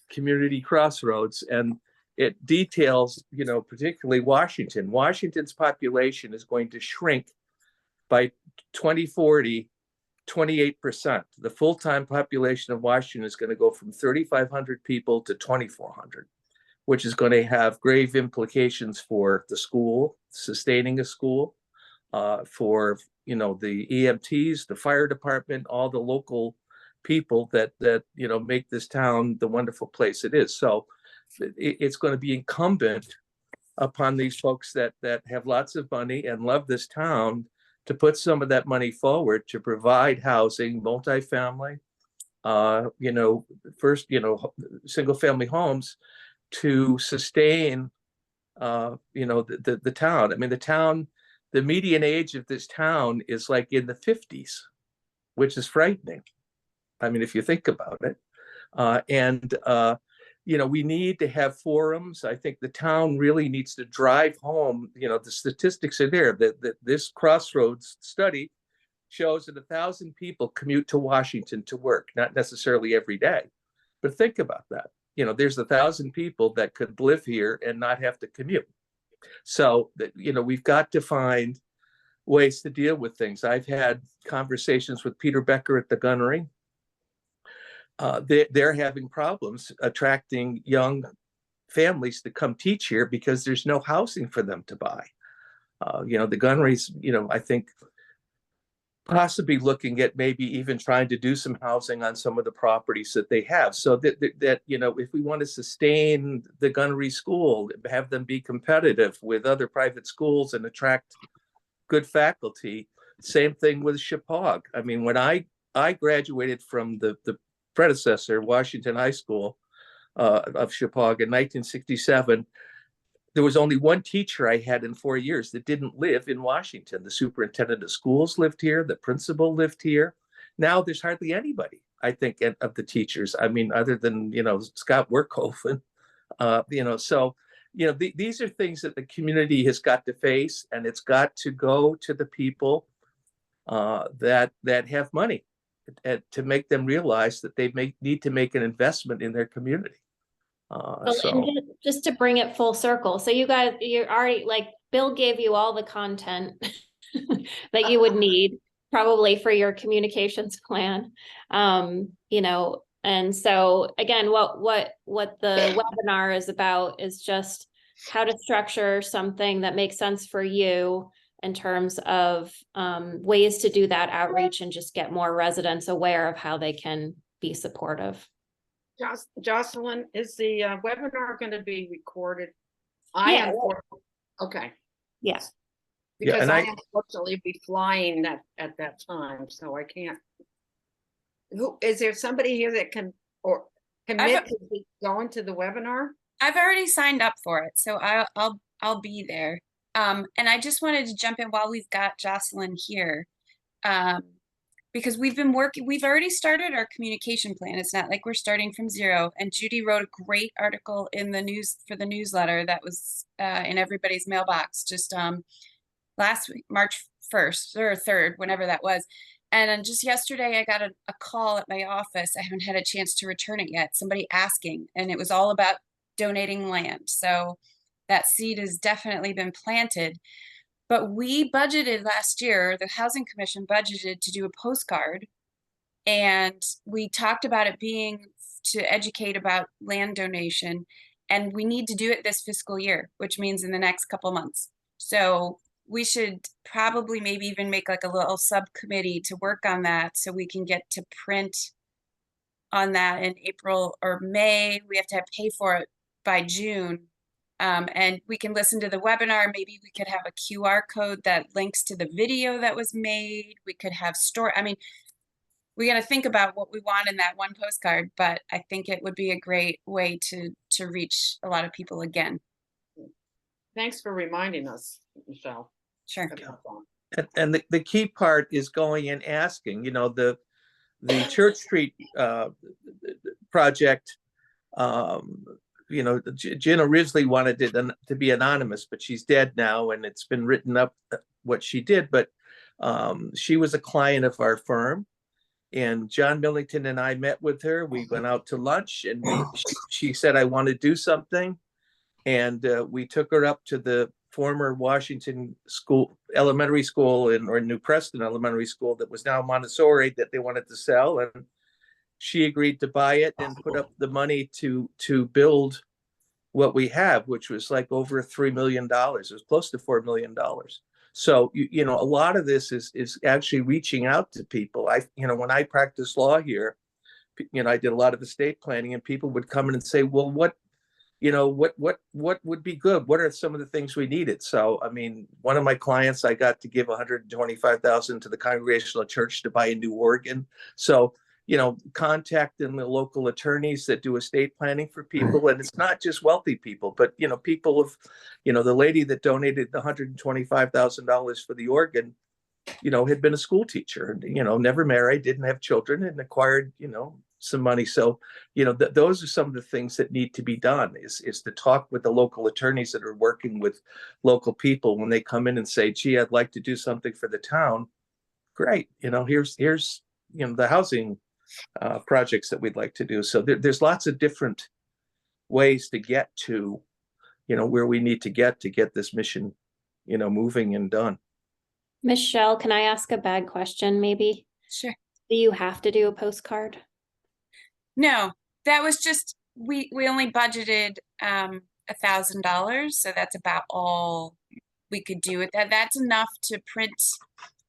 Community Crossroads, and it details, you know, particularly Washington. Washington's population is going to shrink by 2040, 28%. The full-time population of Washington is going to go from 3,500 people to 2,400, which is going to have grave implications for the school, sustaining a school, for, you know, the EMTs, the fire department, all the local people that you know, make this town the wonderful place it is. So it's going to be incumbent upon these folks that have lots of money and love this town to put some of that money forward to provide housing, multifamily, you know, first, you know, single family homes to sustain, you know, the town. I mean, the median age of this town is like in the 50s, which is frightening. I mean, if you think about it, you know, we need to have forums. I think the town really needs to drive home, you know, the statistics are there that this Crossroads study shows that 1,000 people commute to Washington to work, not necessarily every day, but think about that. You know, there's 1,000 people that could live here and not have to commute. So, you know, we've got to find ways to deal with things. I've had conversations with Peter Becker at the Gunnery. They're having problems attracting young families to come teach here because there's no housing for them to buy. You know, the Gunnery's, you know, I think possibly looking at maybe even trying to do some housing on some of the properties that they have, so that you know, if we want to sustain the Gunnery School, have them be competitive with other private schools and attract good faculty. Same thing with Chippewa. I mean, when I graduated from the predecessor, Washington High School of Chippewa in 1967, there was only one teacher I had in 4 years that didn't live in Washington. The superintendent of schools lived here, the principal lived here. Now there's hardly anybody, I think, of the teachers. I mean, other than, you know, Scott Werkhofen, you know, so, you know, these are things that the community has got to face, and it's got to go to the people that have money, to make them realize that they need to make an investment in their community. Well, So and just to bring it full circle, so you guys, you're already, like, Bill gave you all the content that you would need probably for your communications plan. You know, and so again, what the webinar is about is just how to structure something that makes sense for you in terms of ways to do that outreach and just get more residents aware of how they can be supportive. Jocelyn, is the webinar going to be recorded? Yeah. Okay. Yes. Because and I I- unfortunately be flying at that time, so I can't. Who is there? Somebody here that can or commit to be going to the webinar? I've already signed up for it, so I'll be there. And I just wanted to jump in while we've got Jocelyn here, because we've already started our communication plan. It's not like we're starting from zero. And Judy wrote a great article in the news for the newsletter that was in everybody's mailbox just last week, March 1st or 3rd, whenever that was. And then just yesterday, I got a call at my office. I haven't had a chance to return it yet. Somebody asking, and it was all about donating land. So that seed has definitely been planted. But we budgeted last year, the Housing Commission budgeted to do a postcard. And we talked about it being to educate about land donation. And we need to do it this fiscal year, which means in the next couple months. So we should probably maybe even make like a little subcommittee to work on that so we can get to print on that in April or May. We have to pay for it by June. And we can listen to the webinar. Maybe we could have a QR code that links to the video that was made. We could have I mean, we got to think about what we want in that one postcard, but I think it would be a great way to reach a lot of people again. Thanks for reminding us, Michelle. Sure. And the key part is going and asking, you know, the Church Street project, you know, Gina Risley wanted it to be anonymous, but she's dead now, and it's been written up what she did. But she was a client of our firm, and John Millington and I met with her. We went out to lunch, and she said, I want to do something. And we took her up to the former Washington elementary school or New Preston Elementary School that was now Montessori that they wanted to sell. And she agreed to buy it and put up the money to build what we have, which was like over $3 million. It was close to $4 million. So, you know, a lot of this is actually reaching out to people. You know, when I practiced law here, you know, I did a lot of estate planning, and people would come in and say, well, what would be good? What are some of the things we needed? So, I mean, one of my clients, I got to give $125,000 to the Congregational Church to buy a new organ. So, you know, contacting the local attorneys that do estate planning for people. And it's not just wealthy people, but, you know, people of, you know, the lady that donated the $125,000 for the organ, you know, had been a school teacher and, you know, never married, didn't have children, and acquired, you know, some money. So, you know, those are some of the things that need to be done is to talk with the local attorneys that are working with local people when they come in and say, gee, I'd like to do something for the town. Great. You know, here's, you know, the housing projects that we'd like to do. So there's lots of different ways to get to, you know, where we need to get this mission, you know, moving and done. Michelle, can I ask a bad question maybe? Sure. Do you have to do a postcard? No, that was just, we only budgeted $1,000. So that's about all we could do with that. That's enough to print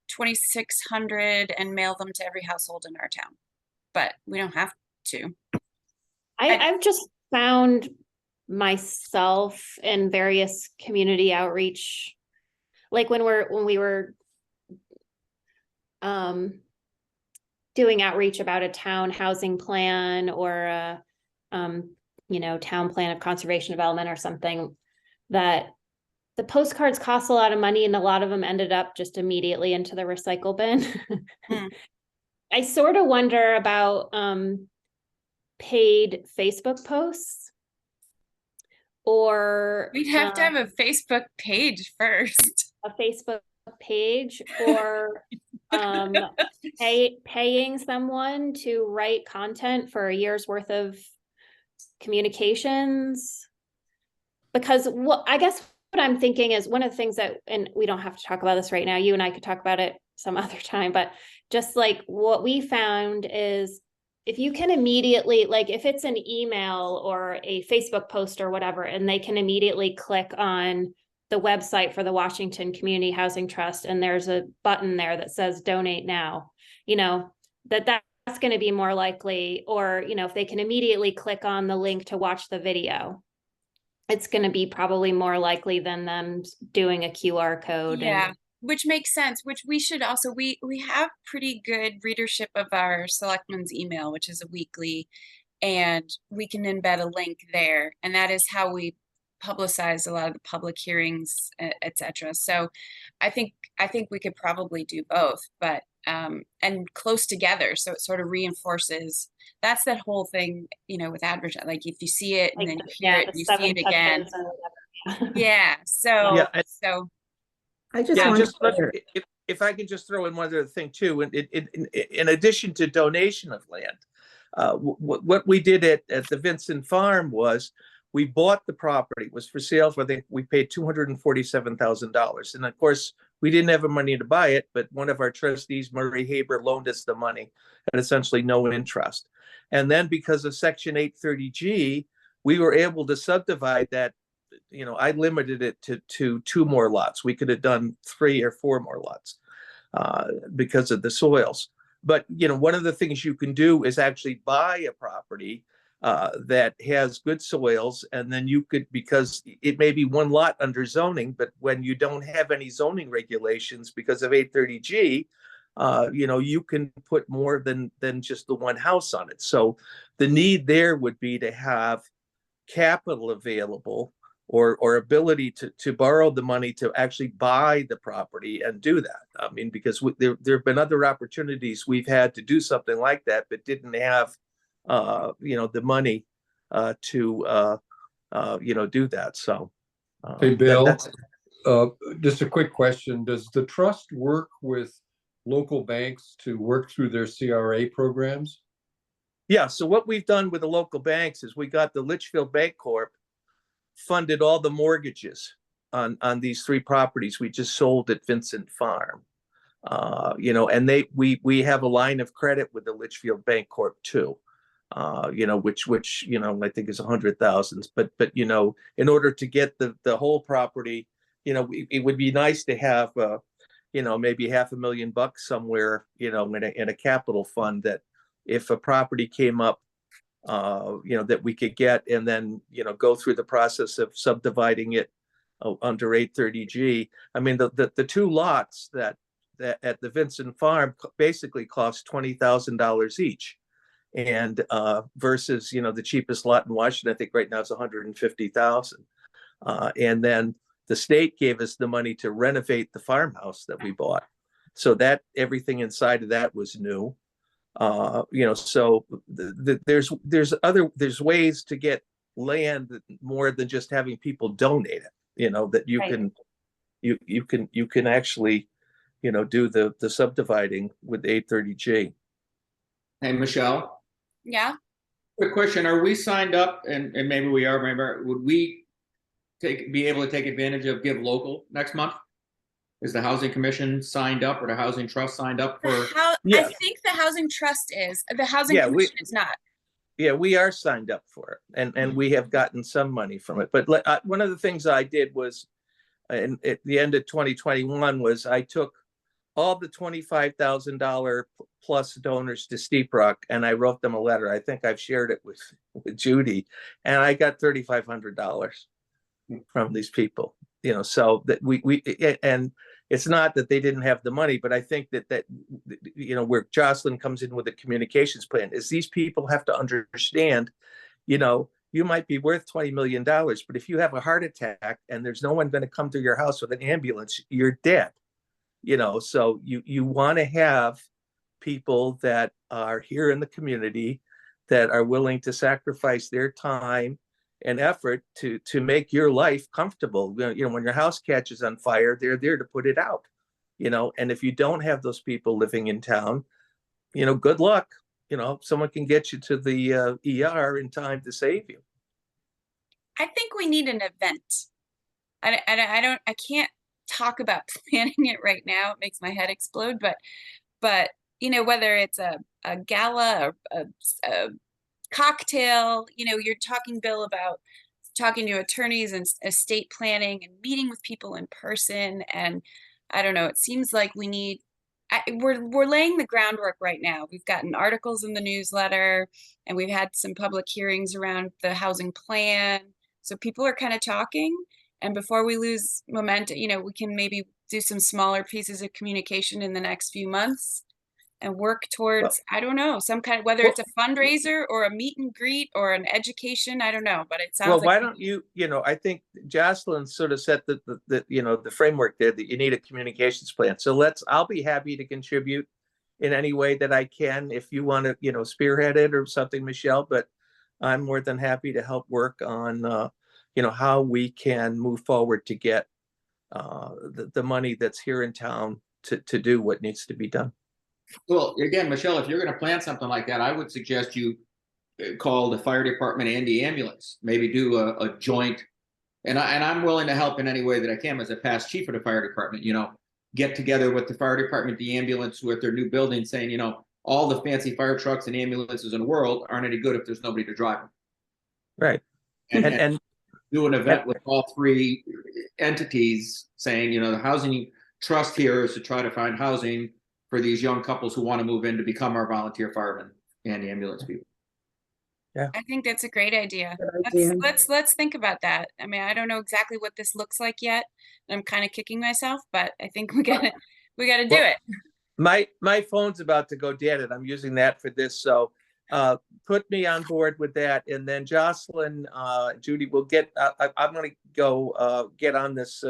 2,600 and mail them to every household in our town. But we don't have to. I've just found myself in various community outreach, like when we were doing outreach about a town housing plan or a you know, town plan of conservation development or something, that the postcards cost a lot of money and a lot of them ended up just immediately into the recycle bin. I sort of wonder about paid Facebook posts, or We'd have to have a Facebook page first. A Facebook page, or paying someone to write content for a year's worth of communications. Because I guess what I'm thinking is one of the things that, and we don't have to talk about this right now, you and I could talk about it some other time, but just like what we found is if you can immediately, like if it's an email or a Facebook post or whatever, and they can immediately click on the website for the Washington Community Housing Trust, and there's a button there that says donate now, you know, that's going to be more likely. Or, you know, if they can immediately click on the link to watch the video, it's going to be probably more likely than them doing a QR code. Yeah. Which makes sense, which we should also, we have pretty good readership of our selectmen's email, which is a weekly, and we can embed a link there. And that is how we publicize a lot of the public hearings, etc. So I think we could probably do both, but and close together. So it sort of reinforces, that's that whole thing, you know, with advertising, like if you see it and then you hear it, you see it again. Yeah. So, I just Yeah, wanted just to- if I can just throw in one other thing too, in addition to donation of land, what we did at the Vincent Farm was we bought the property. It was for sale for we paid $247,000, and of course we didn't have the money to buy it, but one of our trustees, Murray Haber, loaned us the money at essentially no interest. And then because of Section 830G, we were able to subdivide that. I limited it to 2 more lots. We could have done 3 or 4 more lots because of the soils. But, one of the things you can do is actually buy a property that has good soils, and then you could, because it may be 1 lot under zoning, but when you don't have any zoning regulations because of 830G, you can put more than just the 1 house on it. So the need there would be to have capital available or ability to borrow the money to actually buy the property and do that. I mean, because there have been other opportunities we've had to do something like that, but didn't have, the money to do that. So, Hey, Bill, just a quick question. Does the trust work with local banks to work through their CRA programs? Yeah. So what we've done with the local banks is we got the Litchfield Bank Corp funded all the mortgages on these 3 properties we just sold at Vincent Farm. And we have a line of credit with the Litchfield Bank Corp too. Which I think is 100,000. But in order to get the whole property, it would be nice to have maybe $500,000 somewhere, in a capital fund, that if a property came up, that we could get, and then go through the process of subdividing it under 830G. I mean, the 2 lots that at the Vincent Farm basically cost $20,000 each. And versus the cheapest lot in Washington, I think right now it's 150,000. And then the state gave us the money to renovate the farmhouse that we bought, so that everything inside of that was new. So there's ways to get land more than just having people donate it. That you can you can actually do the subdividing with 830G. Hey, Michelle. Yeah. Quick question. Are we signed up, and maybe we are, would we be able to take advantage of Give Local next month? Is the Housing Commission signed up, or the Housing Trust signed up for? I think the Housing Trust is. The Housing Commission is not. Yeah, we are signed up for it, and we have gotten some money from it. But one of the things I did was, at the end of 2021, was I took all the $25,000 plus donors to Steep Rock, and I wrote them a letter. I think I've shared it with Judy, and I got $3,500 from these people. So that we and it's not that they didn't have the money, but I think that where Jocelyn comes in with a communications plan is these people have to understand, you might be worth $20 million, but if you have a heart attack and there's no one going to come to your house with an ambulance, you're dead. So you want to have people that are here in the community that are willing to sacrifice their time and effort to make your life comfortable. When your house catches on fire, they're there to put it out. And if you don't have those people living in town, good luck. Someone can get you to the ER in time to save you. I think we need an event. I can't talk about planning it right now. It makes my head explode, but whether it's a gala, a cocktail, you're talking, Bill, about talking to attorneys and estate planning and meeting with people in person. And I don't know, it seems like we're laying the groundwork right now. We've gotten articles in the newsletter, and we've had some public hearings around the housing plan. So people are kind of talking. And before we lose momentum, we can maybe do some smaller pieces of communication in the next few months and work towards, I don't know, some kind of, whether it's a fundraiser or a meet and greet or an education, I don't know, but it sounds like. Well, why don't you, I think Jocelyn sort of set the framework there that you need a communications plan. So I'll be happy to contribute in any way that I can if you want to, spearhead it or something, Michelle, but I'm more than happy to help work on, how we can move forward to get the money that's here in town to do what needs to be done. Well, again, Michelle, if you're gonna plan something like that, I would suggest you call the fire department and the ambulance, maybe do a joint. And I'm willing to help in any way that I can as a past chief of the fire department, get together with the fire department, the ambulance with their new building saying, all the fancy fire trucks and ambulances in the world aren't any good if there's nobody to drive them. Right. And Do an event with all three entities saying, the housing trust here is to try to find housing for these young couples who want to move in to become our volunteer firemen and ambulance people. I think that's a great idea. Good idea. Let's think about that. I mean, I don't know exactly what this looks like yet. I'm kind of kicking myself, but I think we gotta do Well, it. my phone's about to go dead and I'm using that for this. So put me on board with that. And then Jocelyn, Judy, will get, I'm going to go get on this,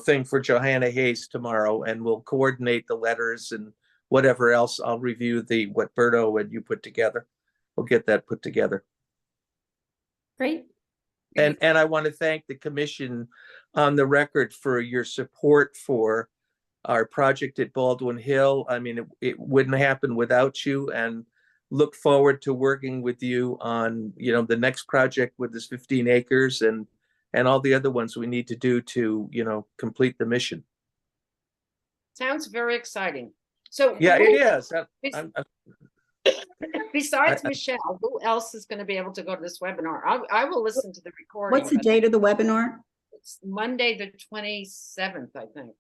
thing for Johanna Hayes tomorrow, and we'll coordinate the letters and whatever else. I'll review what Berto and you put together. We'll get that put together. Great. And I want to thank the commission on the record for your support for our project at Baldwin Hill. I mean, it wouldn't happen without you, and look forward to working with you on, the next project with this 15 acres and all the other ones we need to do to, complete the mission. Sounds very exciting. So Yeah, who- it is. Besides Michelle, who else is going to be able to go to this webinar? I will listen to the recording. What's the but date of the webinar? It's Monday, the 27th, I think.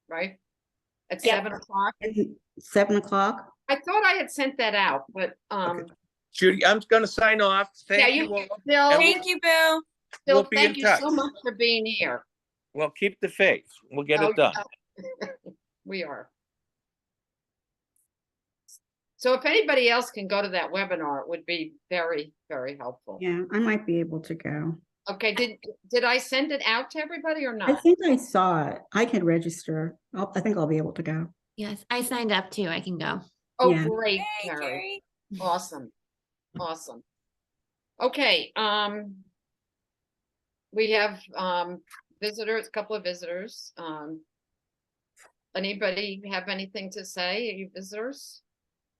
Right? At Yeah. 7:00. 7:00? I thought I had sent that out, but Judy, I'm going to sign off. yeah, Thank you you all. Bill, Thank you, Bill. We'll Bill, be in thank you so touch. much for being here. Well, keep the faith. We'll get Oh, it done. We are. So if anybody else can go to that webinar, it would be very, very helpful. Yeah, I might be able to go. Okay, did I send it out to everybody or I not? think I saw it. I can register. I think I'll be able to go. Yes, I signed up too. I can go. Oh, Yeah. great, Hey, Carrie. Carrie. Awesome. Awesome. Okay, we have visitors, a couple of visitors. Anybody have anything to say? Are you visitors?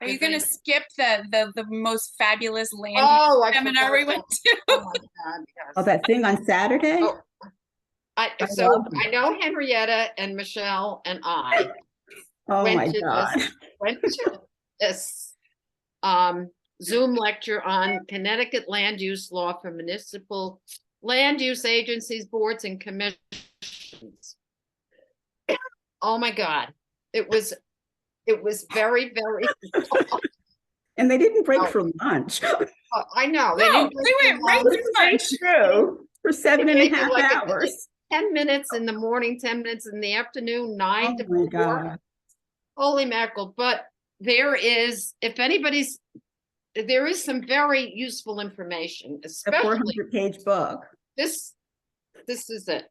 Are you If gonna any- skip the most fabulous land Oh, I seminar we forgot went that. to? Oh my God, yes. Oh, that thing on Saturday? Oh, I So love I know Henrietta and Michelle and I Oh, went my to God. went to this Zoom lecture on Connecticut land use law for municipal land use agencies, boards, and commissions. Oh my God, it was very, very. And they didn't break Oh. for lunch. I know. they No, didn't we break went for right lunch. to lunch. True. For 7.5 gave you like a- hours. 10 minutes in the morning, 10 minutes in the afternoon, 9 Oh, to my 4. God. Holy mackerel. But there is, there is some very useful information, A especially 400-page book. this is it.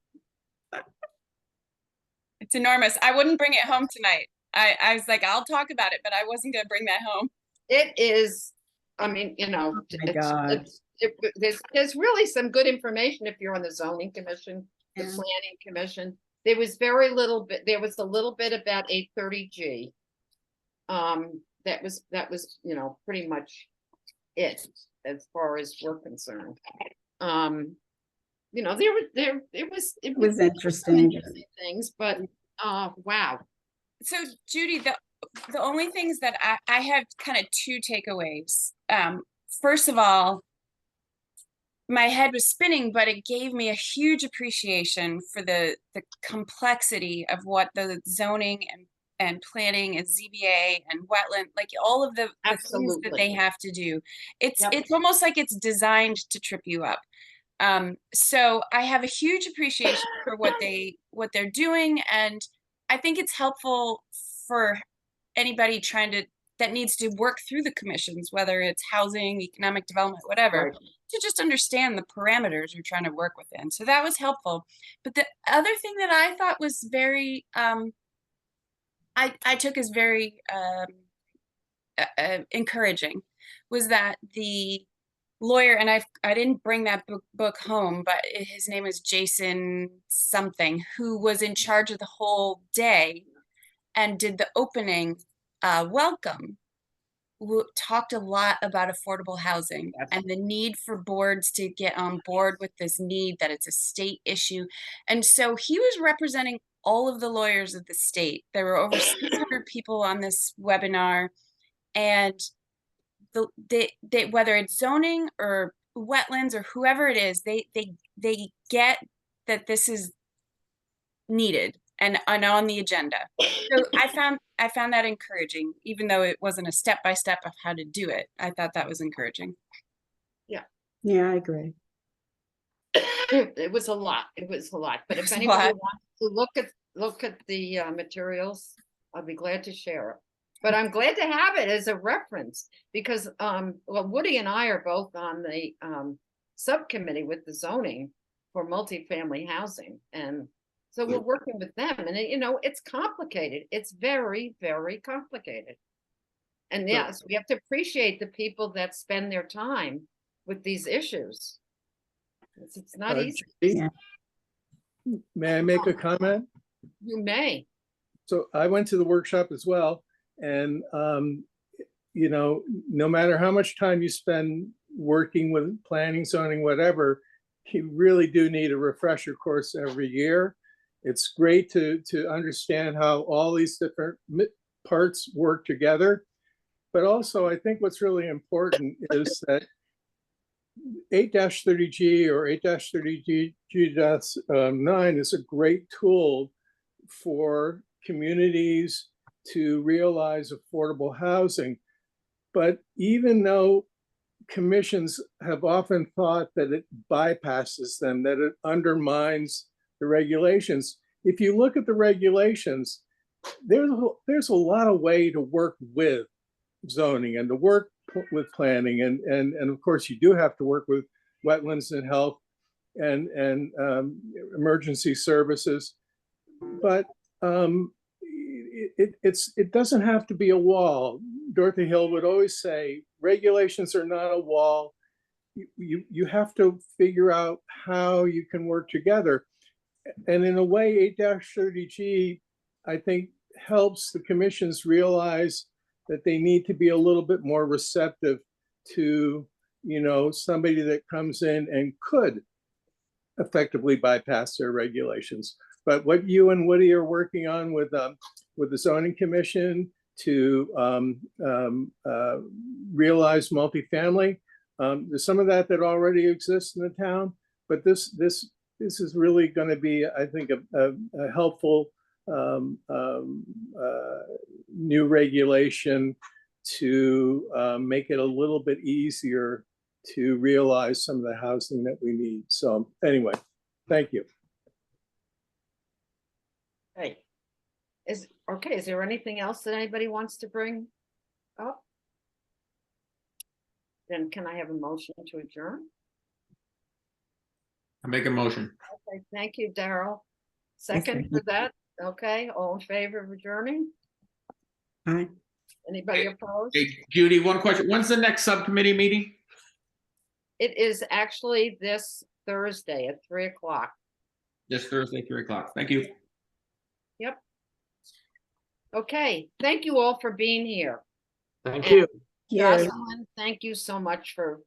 It's enormous. I wouldn't bring it home tonight. I was like, I'll talk about it, but I wasn't gonna bring that home. It is, I mean, Oh my God. there's really some good information if you're on the zoning commission, the Yeah. planning commission. There was a little bit about 830G. That was, pretty much it as far as we're concerned. It was was interesting. things, but wow. So Judy, the only things that I have kind of two takeaways. First of all, my head was spinning, but it gave me a huge appreciation for the complexity of what the zoning and planning and ZBA and wetland, like all of the things that Absolutely. they have to do. It's Yep. it's almost like it's designed to trip you up. So I have a huge appreciation for what they're doing, and I think it's helpful for anybody that needs to work through the commissions, whether it's housing, economic development, whatever, Right. to just understand the parameters you're trying to work within. So that was helpful. But the other thing that I thought was very, I took as very encouraging was that the lawyer, and I didn't bring that book home, but his name is Jason something, who was in charge of the whole day and did the opening welcome, talked a lot about affordable housing and the need for boards to get on board with this need, that it's a state issue. And so he was representing all of the lawyers of the state. There were over 600 people on this webinar, and they whether it's zoning or wetlands or whoever it is, they get that this is needed and on the agenda. So I found that encouraging, even though it wasn't a step-by-step of how to do it. I thought that was encouraging. Yeah, I agree. It was a lot. It was a lot. But if was a anybody lot. wants to look at the materials, I'll be glad to share it. But I'm glad to have it as a reference because well, Woody and I are both on the subcommittee with the zoning for multifamily housing, and so we're working with them. And you know, it's complicated. It's very, very complicated. And yes, we have to appreciate the people that spend their time with these issues. It's not easy. Yeah. May I make a comment? You may. So I went to the workshop as well, and you know, no matter how much time you spend working with planning, zoning, whatever, you really do need a refresher course every year. It's great to understand how all these different parts work together, but also I think what's really important is that 8-30G or 8-30G-9 is a great tool for communities to realize affordable housing. But even though commissions have often thought that it bypasses them, that it undermines the regulations, if you look at the regulations, there's a lot of way to work with zoning and to work with planning, and of course you do have to work with wetlands and health and emergency services, but it doesn't have to be a wall. Dorothy Hill would always say regulations are not a wall. You have to figure out how you can work together, and in a way 8-30G I think helps the commissions realize that they need to be a little bit more receptive to, you know, somebody that comes in and could effectively bypass their regulations. But what you and Woody are working on with the zoning commission to realize multifamily, there's some of that already exists in the town, but this is really going to be, I think, a helpful new regulation to make it a little bit easier to realize some of the housing that we need. So anyway, thank you. Hey, is there anything else that anybody wants to bring up? Then can I have a motion to adjourn? I make a motion. Okay, thank you, Daryl. Second for that. Okay, all in favor of adjourning? Aye. Anybody opposed? Hey, Judy, one question. When's the next subcommittee meeting? It is actually this Thursday at 3 o'clock. This Thursday, 3 o'clock. Thank you. Yep. Okay, thank you all for being here. Thank you. Yeah. Jocelyn, thank you so much for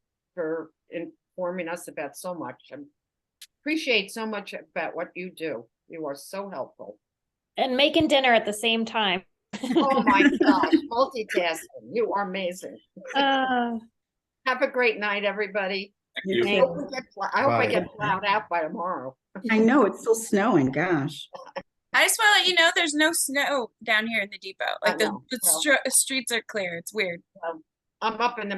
informing us about so much. I appreciate so much about what you do. You are so helpful. And making dinner at the same time. Oh my gosh, multitasking. You are amazing. Uh, Have a great night, everybody. Thank you. Thank- I hope I Bye. get plowed out by tomorrow. I know, it's still snowing, gosh. I just want to let you know there's no snow down here in the depot. Like know. the streets are clear. It's weird. I'm up in the